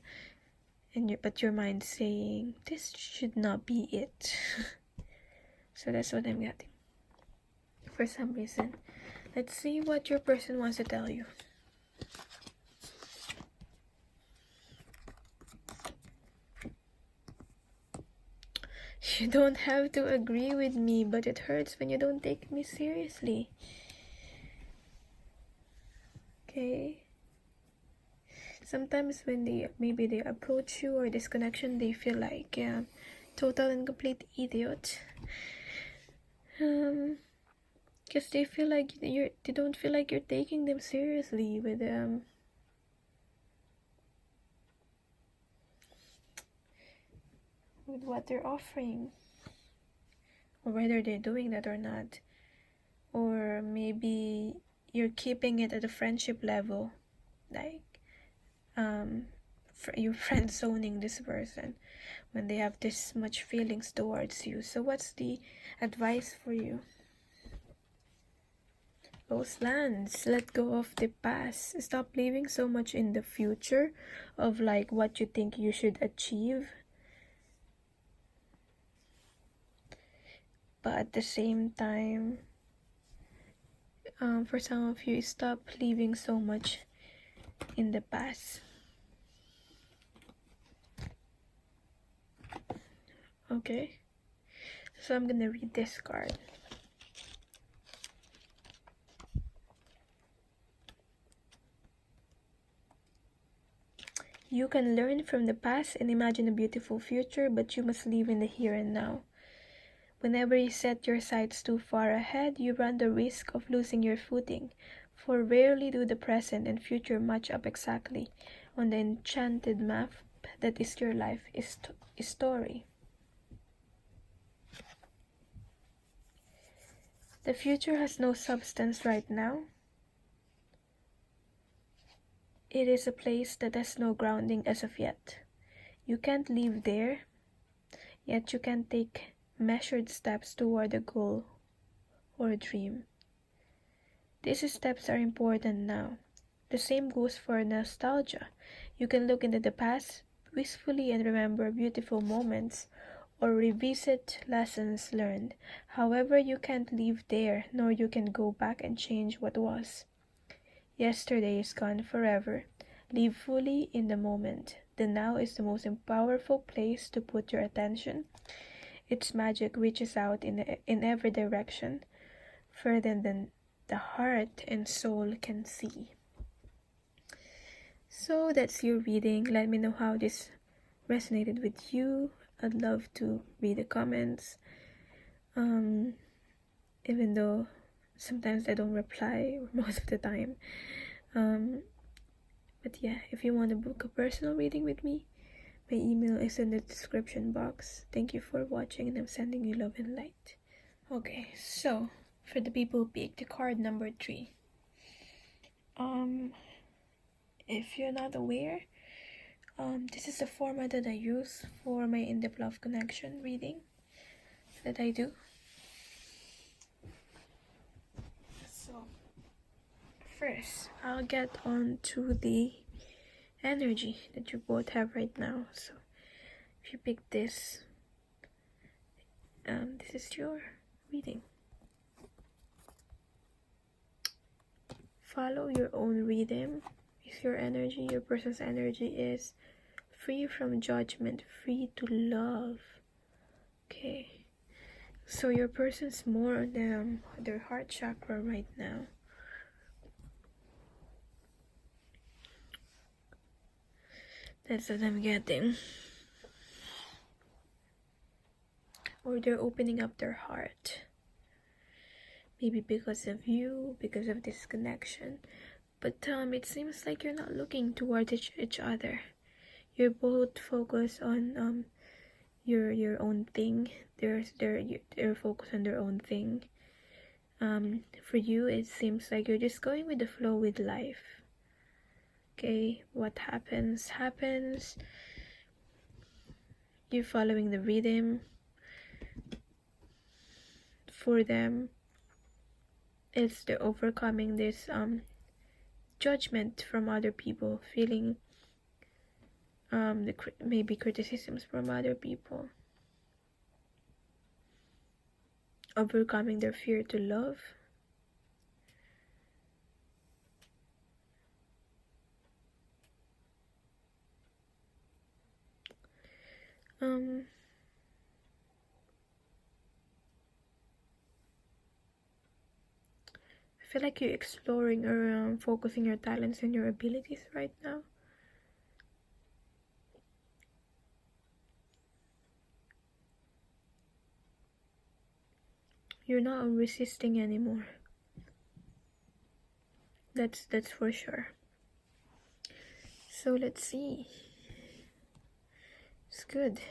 but your mind's saying this should not be it. So that's what I'm getting for some reason. Let's see what your person wants to tell you. You don't have to agree with me, but it hurts when you don't take me seriously. Okay? Sometimes when they approach you or this connection, they feel like total and complete idiot. Because they feel like they don't feel like you're taking them seriously with what they're offering, or whether they're doing that or not. Or maybe you're keeping it at a friendship level, like you're friend zoning this person when they have this much feelings towards you. So what's the advice for you? Those lands, let go of the past. Stop living so much in the future of like what you think you should achieve, but at the same time, for some of you, stop living so much in the past. Okay, So I'm gonna read this card. You can learn from the past and imagine a beautiful future, but you must live in the here and now. Whenever you set your sights too far ahead, you run the risk of losing your footing, for rarely do the present and future match up exactly on the enchanted map that is your life story. The future has no substance right now. It is a place that has no grounding as of yet. You can't live there, yet you can take measured steps toward a goal or a dream. These steps are important now. The same goes for nostalgia. You can look into the past wistfully and remember beautiful moments or revisit lessons learned. However, you can't live there, nor you can go back and change what was. Yesterday is gone forever. Live fully in the moment. The now is the most powerful place to put your attention. Its magic reaches out in every direction, further than the heart and soul can see. So that's your reading. Let me know how this resonated with you. I'd love to read the comments. Even though sometimes I don't reply most of the time. But yeah, if you want to book a personal reading with me, my email is in the description box. Thank you for watching, and I'm sending you love and light. Okay, so for the people who picked the card number 3, if you're not aware, this is the format that I use for my in-depth love connection reading that I do. So first, I'll get on to the energy that you both have right now. So if you pick this, this is your reading. Follow your own rhythm. If your energy, your person's energy is free from judgment, free to love. Okay, so your person's more on their heart chakra right now. That's what I'm getting. Or they're opening up their heart. Maybe because of you, because of this connection. But it seems like you're not looking towards each other. You're both focused on your own thing. They're focused on their own thing. For you, it seems like you're just going with the flow with life. Okay, what happens. You're following the rhythm. For them, it's the overcoming this judgment from other people, feeling maybe criticisms from other people, overcoming their fear to love. I feel like you're exploring or focusing your talents and your abilities right now. You're not resisting anymore. That's for sure. So let's see. It's good.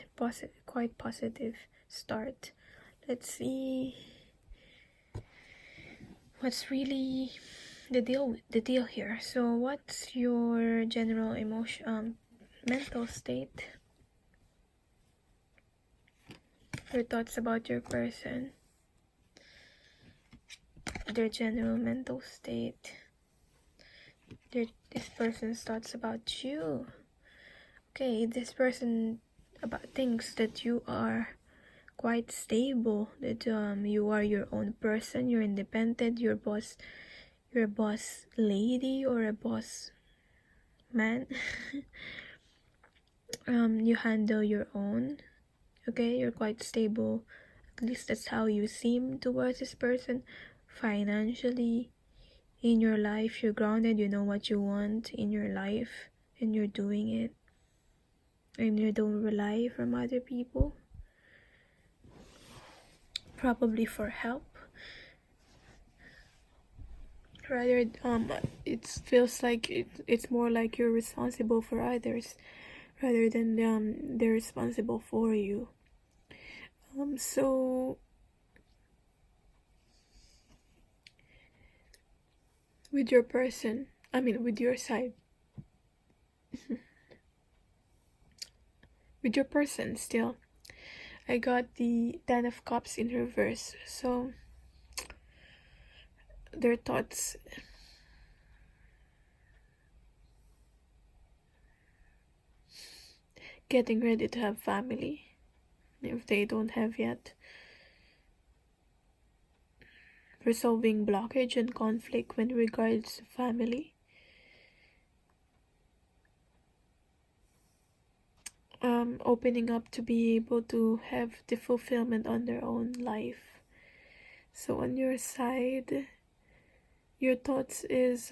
Quite positive start. Let's see what's really the deal here. So what's your general mental state? Your thoughts about your person, their general mental state, this person's thoughts about you. Okay, this person thinks that you are quite stable, that you are your own person, you're independent, you're a boss lady or a boss man. You handle your own. Okay, you're quite stable At least that's how you seem towards this person. Financially, in your life, you're grounded, you know what you want in your life, and you're doing it. And you don't rely from other people. Probably for help. Rather, it feels like it's more like you're responsible for others rather than they're responsible for you. So with your person, with your side, with your person still, I got the 10 of Cups in reverse. So their thoughts, getting ready to have family if they don't have yet, resolving blockage and conflict when regards family, opening up to be able to have the fulfillment on their own life. So on your side, your thoughts is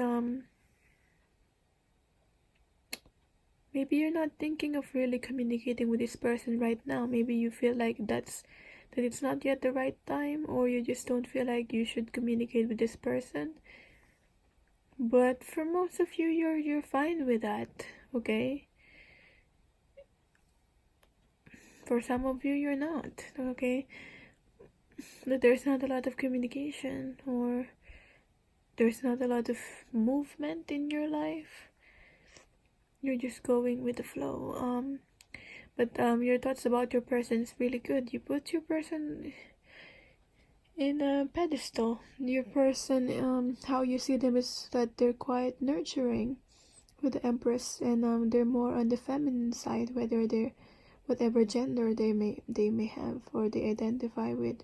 maybe you're not thinking of really communicating with this person right now. Maybe you feel like that it's not yet the right time, or you just don't feel like you should communicate with this person. But for most of you, you're fine with that, okay? For some of you, you're not, okay? That there's not a lot of communication, or there's not a lot of movement in your life. You're just going with the flow. But your thoughts about your person is really good. You put your person in a pedestal. Your person, how you see them is that they're quite nurturing with the Empress, and they're more on the feminine side, whether they're whatever gender they may have or they identify with.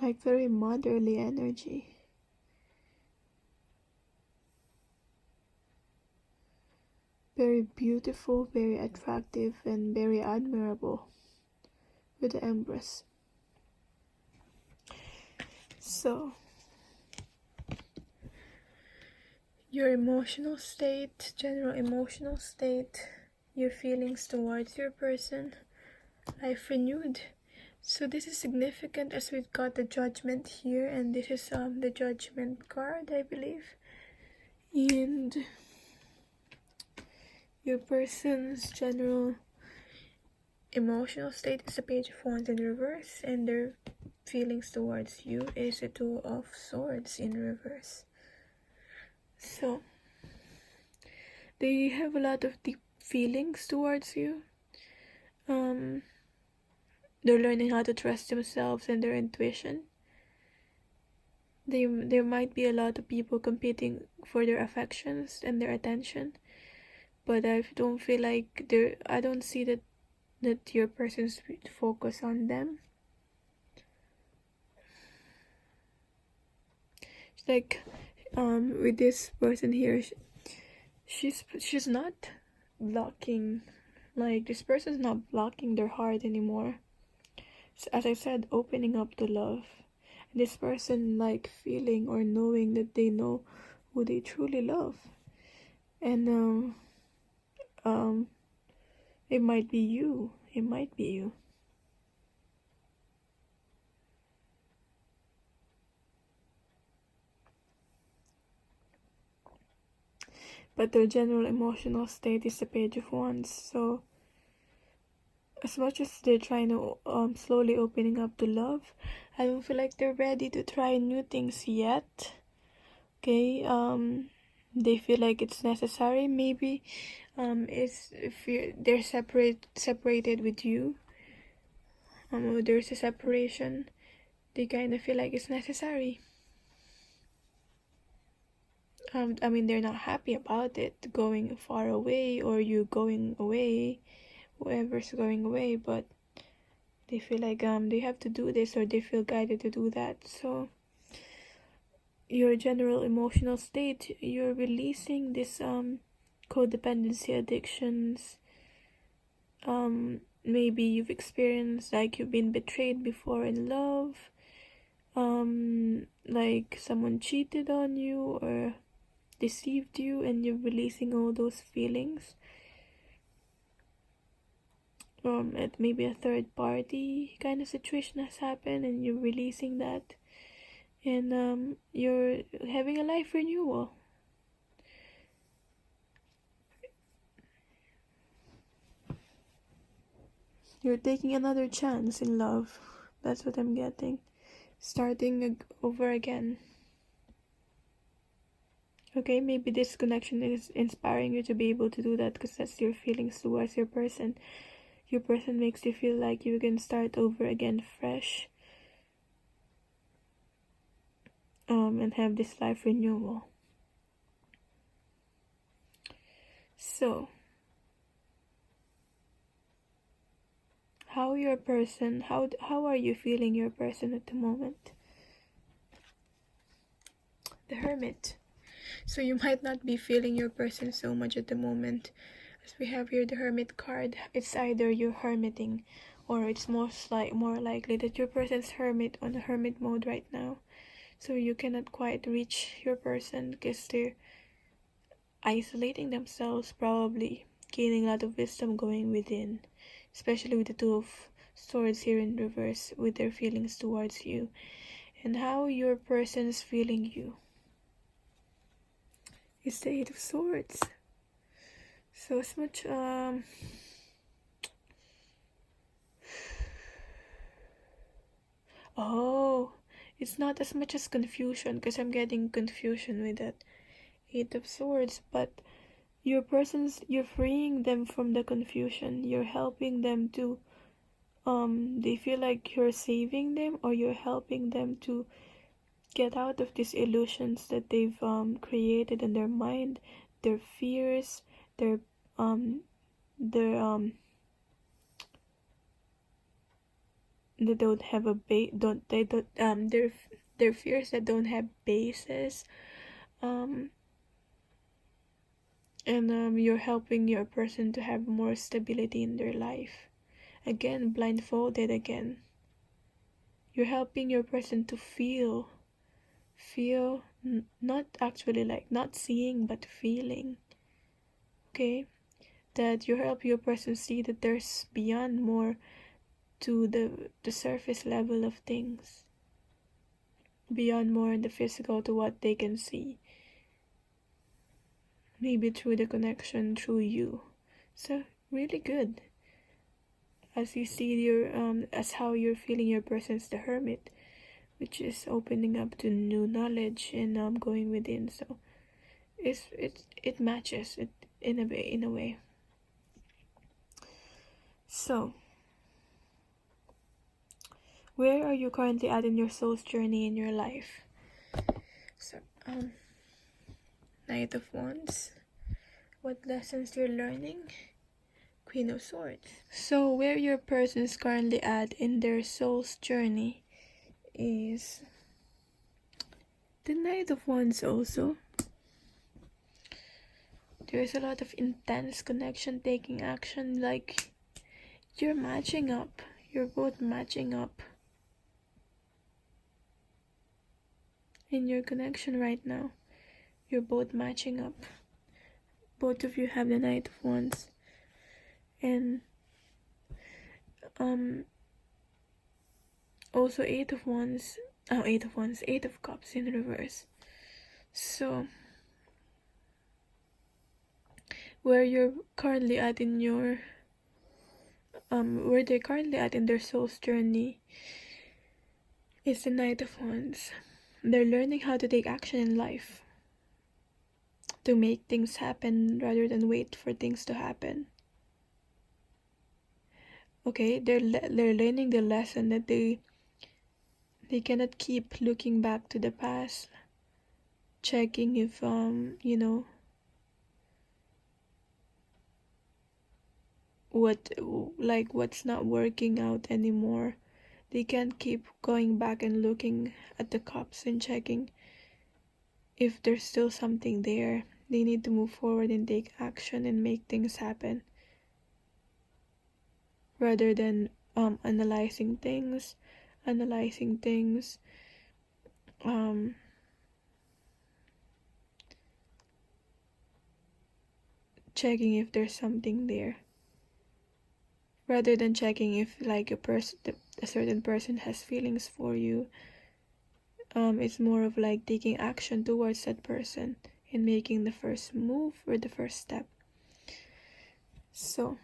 Like very motherly energy. Very beautiful, very attractive, and very admirable with the Empress. So, your emotional state, general emotional state, your feelings towards your person, life renewed. So this is significant as we've got the Judgment here, and this is the Judgment card, I believe. And your person's general emotional state is the Page of Wands in reverse, and their feelings towards you is the Two of Swords in reverse. So they have a lot of deep feelings towards you. They're learning how to trust themselves and their intuition. There might be a lot of people competing for their affections and their attention, but I don't feel like I don't see that your person's focus on them. It's like with this person here, she's not blocking, like this person's not blocking their heart anymore. So as I said, opening up to love. And this person like feeling or knowing that they know who they truly love. And it might be you. It might be you. But their general emotional state is the Page of Wands. So as much as they're trying to slowly opening up to love, I don't feel like they're ready to try new things yet. Okay, they feel like it's necessary. Maybe it's if they're separated with you, there's a separation, they kind of feel like it's necessary. They're not happy about it, going far away or you going away, whoever's going away, but they feel like they have to do this, or they feel guided to do that. So your general emotional state, you're releasing this codependency addictions, maybe you've experienced like you've been betrayed before in love, like someone cheated on you or deceived you, and you're releasing all those feelings. At maybe a third party kind of situation has happened and you're releasing that, and you're having a life renewal. You're taking another chance in love. That's what I'm getting. Starting over again. Okay, maybe this connection is inspiring you to be able to do that because that's your feelings towards your person. Your person makes you feel like you can start over again fresh. And have this life renewal. So, how are you feeling your person at the moment? The Hermit. So you might not be feeling your person so much at the moment. As we have here the Hermit card, it's either you're hermiting, or it's more likely that your person's on hermit mode right now. So you cannot quite reach your person because they're isolating themselves, probably gaining a lot of wisdom going within, especially with the Two of Swords here in reverse with their feelings towards you and how your person's feeling you. It's the Eight of Swords. So as much oh, it's not as much as confusion, because I'm getting confusion with that Eight of Swords, but you're freeing them from the confusion. You're helping them to they feel like you're saving them, or you're helping them to get out of these illusions that they've created in their mind, their fears, their they don't have a their fears that don't have basis, and you're helping your person to have more stability in their life. Again, blindfolded again. You're helping your person to feel not actually like not seeing but feeling. Okay, that you help your person see that there's beyond more to the surface level of things, beyond more in the physical to what they can see, maybe through the connection through you. So really good. As you see your as how you're feeling your person's the Hermit, which is opening up to new knowledge and going within. So it matches it in a way. So where are you currently at in your soul's journey in your life? So Knight of Wands. What lessons you're learning? Queen of Swords. So where your person is currently at in their soul's journey is the Knight of Wands also. There's a lot of intense connection, taking action, like you're matching up. You're both matching up in your connection right now. You're both matching up. Both of you have the Knight of Wands. And also Eight of Cups in reverse. So where you're currently at in your where they're currently at in their soul's journey is the Knight of Wands. They're learning how to take action in life, to make things happen rather than wait for things to happen. Okay, they're learning the lesson that they cannot keep looking back to the past, checking if what's not working out anymore. They can't keep going back and looking at the cups and checking if there's still something there. They need to move forward and take action and make things happen. rather than analyzing things, checking if there's something there, rather than checking if like a certain person has feelings for you. It's more of like taking action towards that person and making the first move or the first step. So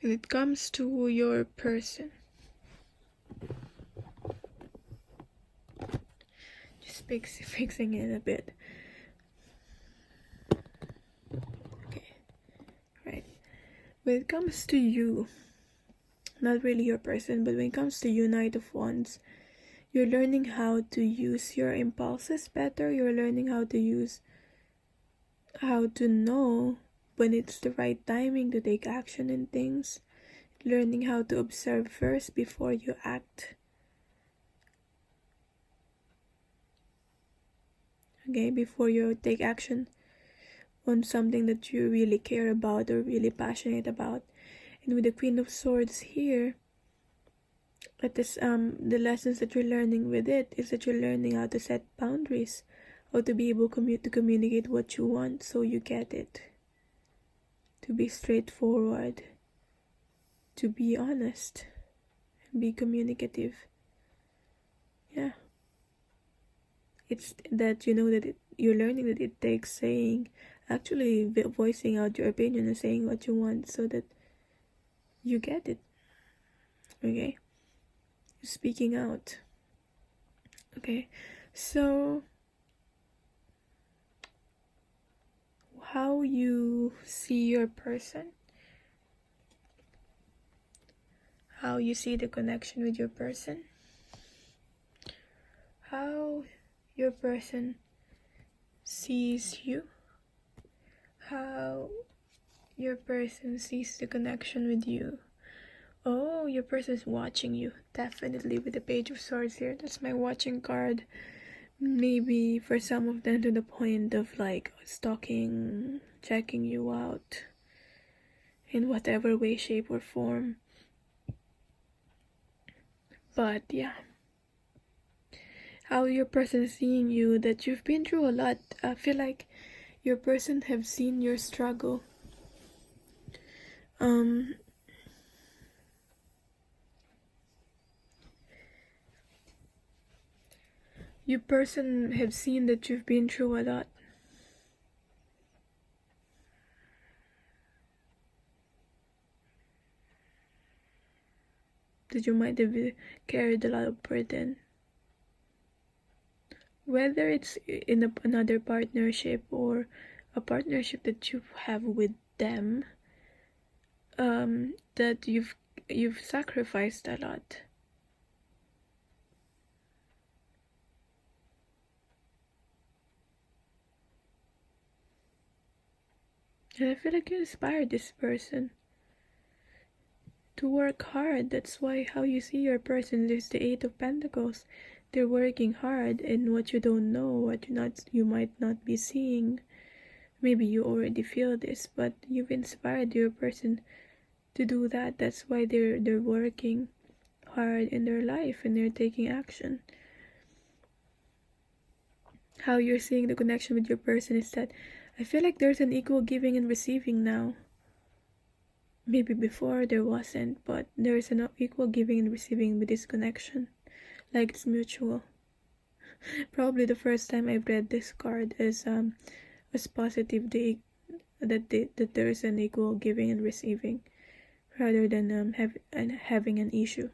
when it comes to your person, just fixing it a bit. Okay, right. When it comes to you, not really your person, but when it comes to you, Knight of Wands, you're learning how to use your impulses better. You're learning how to know when it's the right timing to take action in things. Learning how to observe first before you act. Okay, before you take action on something that you really care about or really passionate about. And with the Queen of Swords here, at this the lessons that you're learning with it is that you're learning how to set boundaries, how to be able to communicate what you want so you get it, to be straightforward, to be honest, be communicative. Yeah, it's that you know that you're learning that it takes saying, actually voicing out your opinion and saying what you want so that you get it. Okay, speaking out. Okay, so how you see your person, how you see the connection with your person, how your person sees you, how your person sees the connection with you. Oh, your person is watching you, definitely, with the Page of Swords here. That's my watching card. Maybe for some of them to the point of like stalking, checking you out in whatever way, shape, or form. But yeah, how your person is seeing you, that you've been through a lot. I feel like your person have seen your struggle. Your person have seen that you've been through a lot. That you might have carried a lot of burden. Whether it's in another partnership or a partnership that you have with them, that you've sacrificed a lot. And I feel like you inspired this person to work hard. That's why how you see your person is the Eight of Pentacles. They're working hard, and what you don't know, what you might not be seeing. Maybe you already feel this, but you've inspired your person to do that. That's why they're working hard in their life and they're taking action. How you're seeing the connection with your person is that I feel like there's an equal giving and receiving now. Maybe before there wasn't, but there's an equal giving and receiving with this connection. Like it's mutual. Probably the first time I've read this card is positive, that there's an equal giving and receiving rather than having an issue.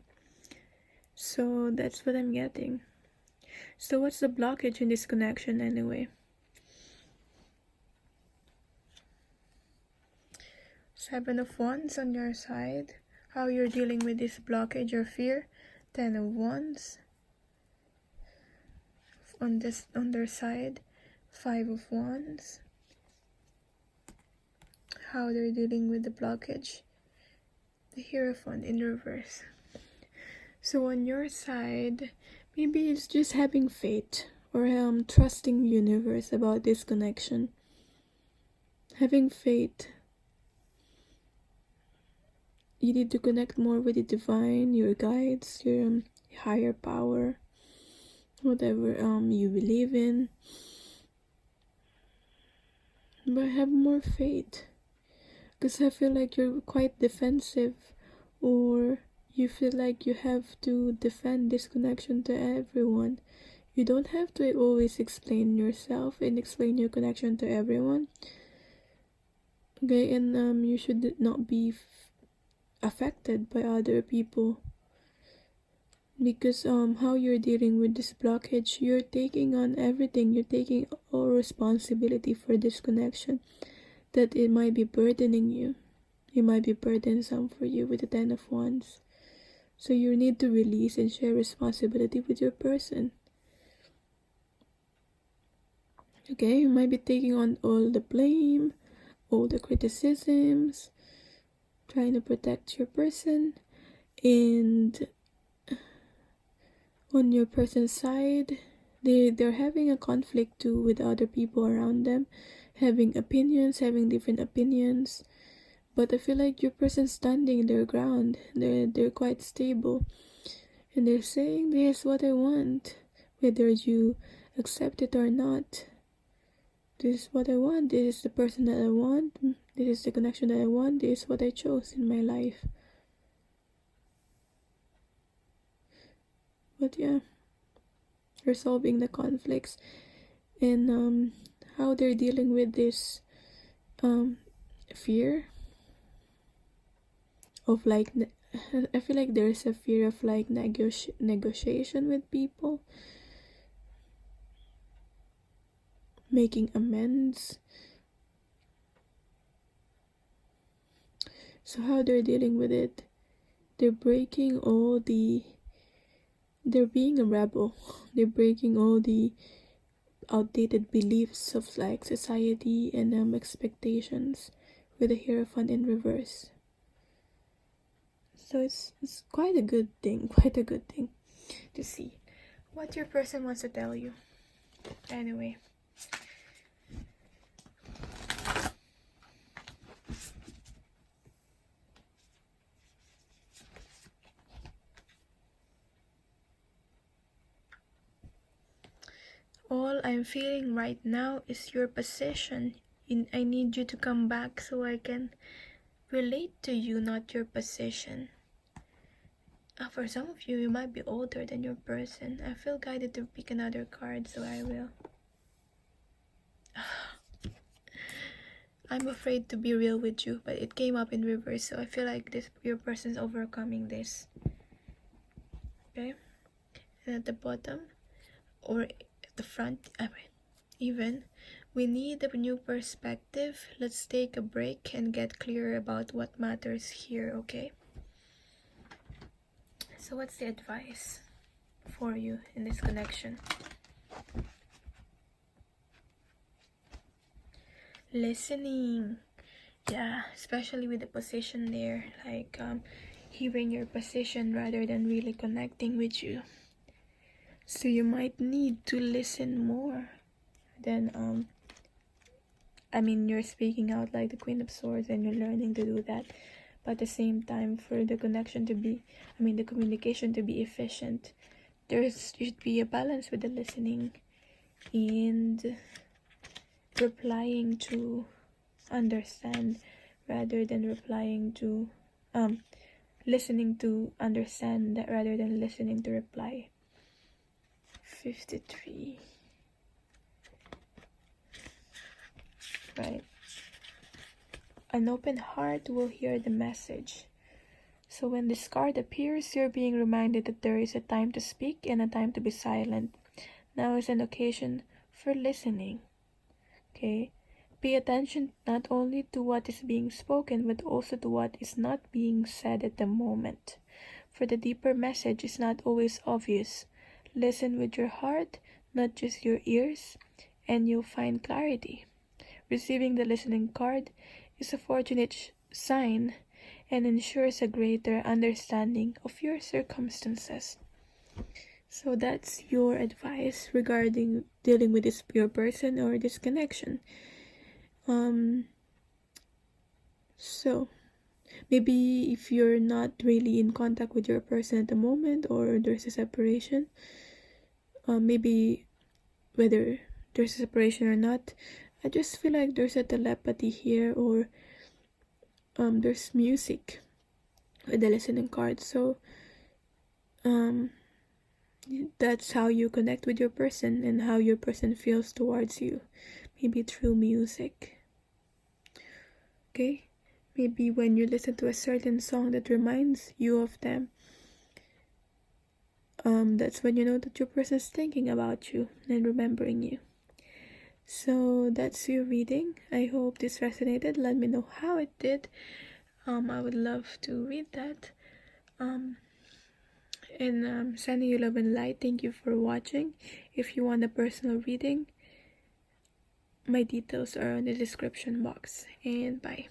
So that's what I'm getting. So what's the blockage in this connection anyway? Seven of Wands on your side. How you're dealing with this blockage or fear. 10 of Wands on their side. 5 of Wands. How they're dealing with the blockage. The Hierophant in reverse. So on your side, Maybe it's just having faith or trusting universe about this connection. Having faith. You need to connect more with the divine, your guides, your higher power, whatever you believe in. But have more faith, because I feel like you're quite defensive, or you feel like you have to defend this connection to everyone. You don't have to always explain yourself and explain your connection to everyone. Okay, and you should not be affected by other people, because how you're dealing with this blockage, you're taking on everything. You're taking all responsibility for this connection, that it might be burdening you. It might be burdensome for you with the 10 of Wands. So you need to release and share responsibility with your person. Okay, you might be taking on all the blame, all the criticisms, trying to protect your person, and on your person's side, they're having a conflict too with other people around them, having different opinions. But I feel like your person's standing their ground. They're quite stable, and they're saying, "This is what I want, whether you accept it or not. This is what I want. This is the person that I want. This is the connection that I want. This is what I chose in my life." But yeah, resolving the conflicts, and how they're dealing with this fear of like, I feel like there's a fear of like negotiation with people, making amends. So how they're dealing with it, they're being a rebel. They're breaking all the outdated beliefs of like society and expectations with the Hierophant in reverse. So it's quite a good thing to see what your person wants to tell you. Anyway, all I'm feeling right now is your position. I need you to come back so I can relate to you, not your position. For some of you, you might be older than your person. I feel guided to pick another card, so I will. I'm afraid to be real with you, but it came up in reverse, so I feel like your person's overcoming this. Okay? And at the bottom, or at the front, even, we need a new perspective. Let's take a break and get clear about what matters here, okay? So what's the advice for you in this connection? Listening. Yeah, especially with the position there, like hearing your position rather than really connecting with you. So you might need to listen more than you're speaking out like the Queen of Swords, and you're learning to do that. But at the same time, for the connection to be, the communication to be efficient, there should be a balance with the listening and replying to understand rather than replying to, listening to understand rather than listening to reply. 53. Right. An open heart will hear the message. So when this card appears, you're being reminded that there is a time to speak and a time to be silent. Now is an occasion for listening. Okay? Pay attention not only to what is being spoken, but also to what is not being said at the moment. For the deeper message is not always obvious. Listen with your heart, not just your ears, and you'll find clarity. Receiving the listening card is a fortunate sign and ensures a greater understanding of your circumstances. So that's your advice regarding dealing with this your person or this connection. So maybe if you're not really in contact with your person at the moment, or there's a separation, maybe whether there's a separation or not, I just feel like there's a telepathy here, or there's music with the listening card. So that's how you connect with your person and how your person feels towards you, maybe through music. Okay, maybe when you listen to a certain song that reminds you of them, that's when you know that your person is thinking about you and remembering you. So that's your reading. I hope this resonated. Let me know how it did. I would love to read that. And sending you love and light. Thank you for watching. If you want a personal reading, my details are in the description box. And bye.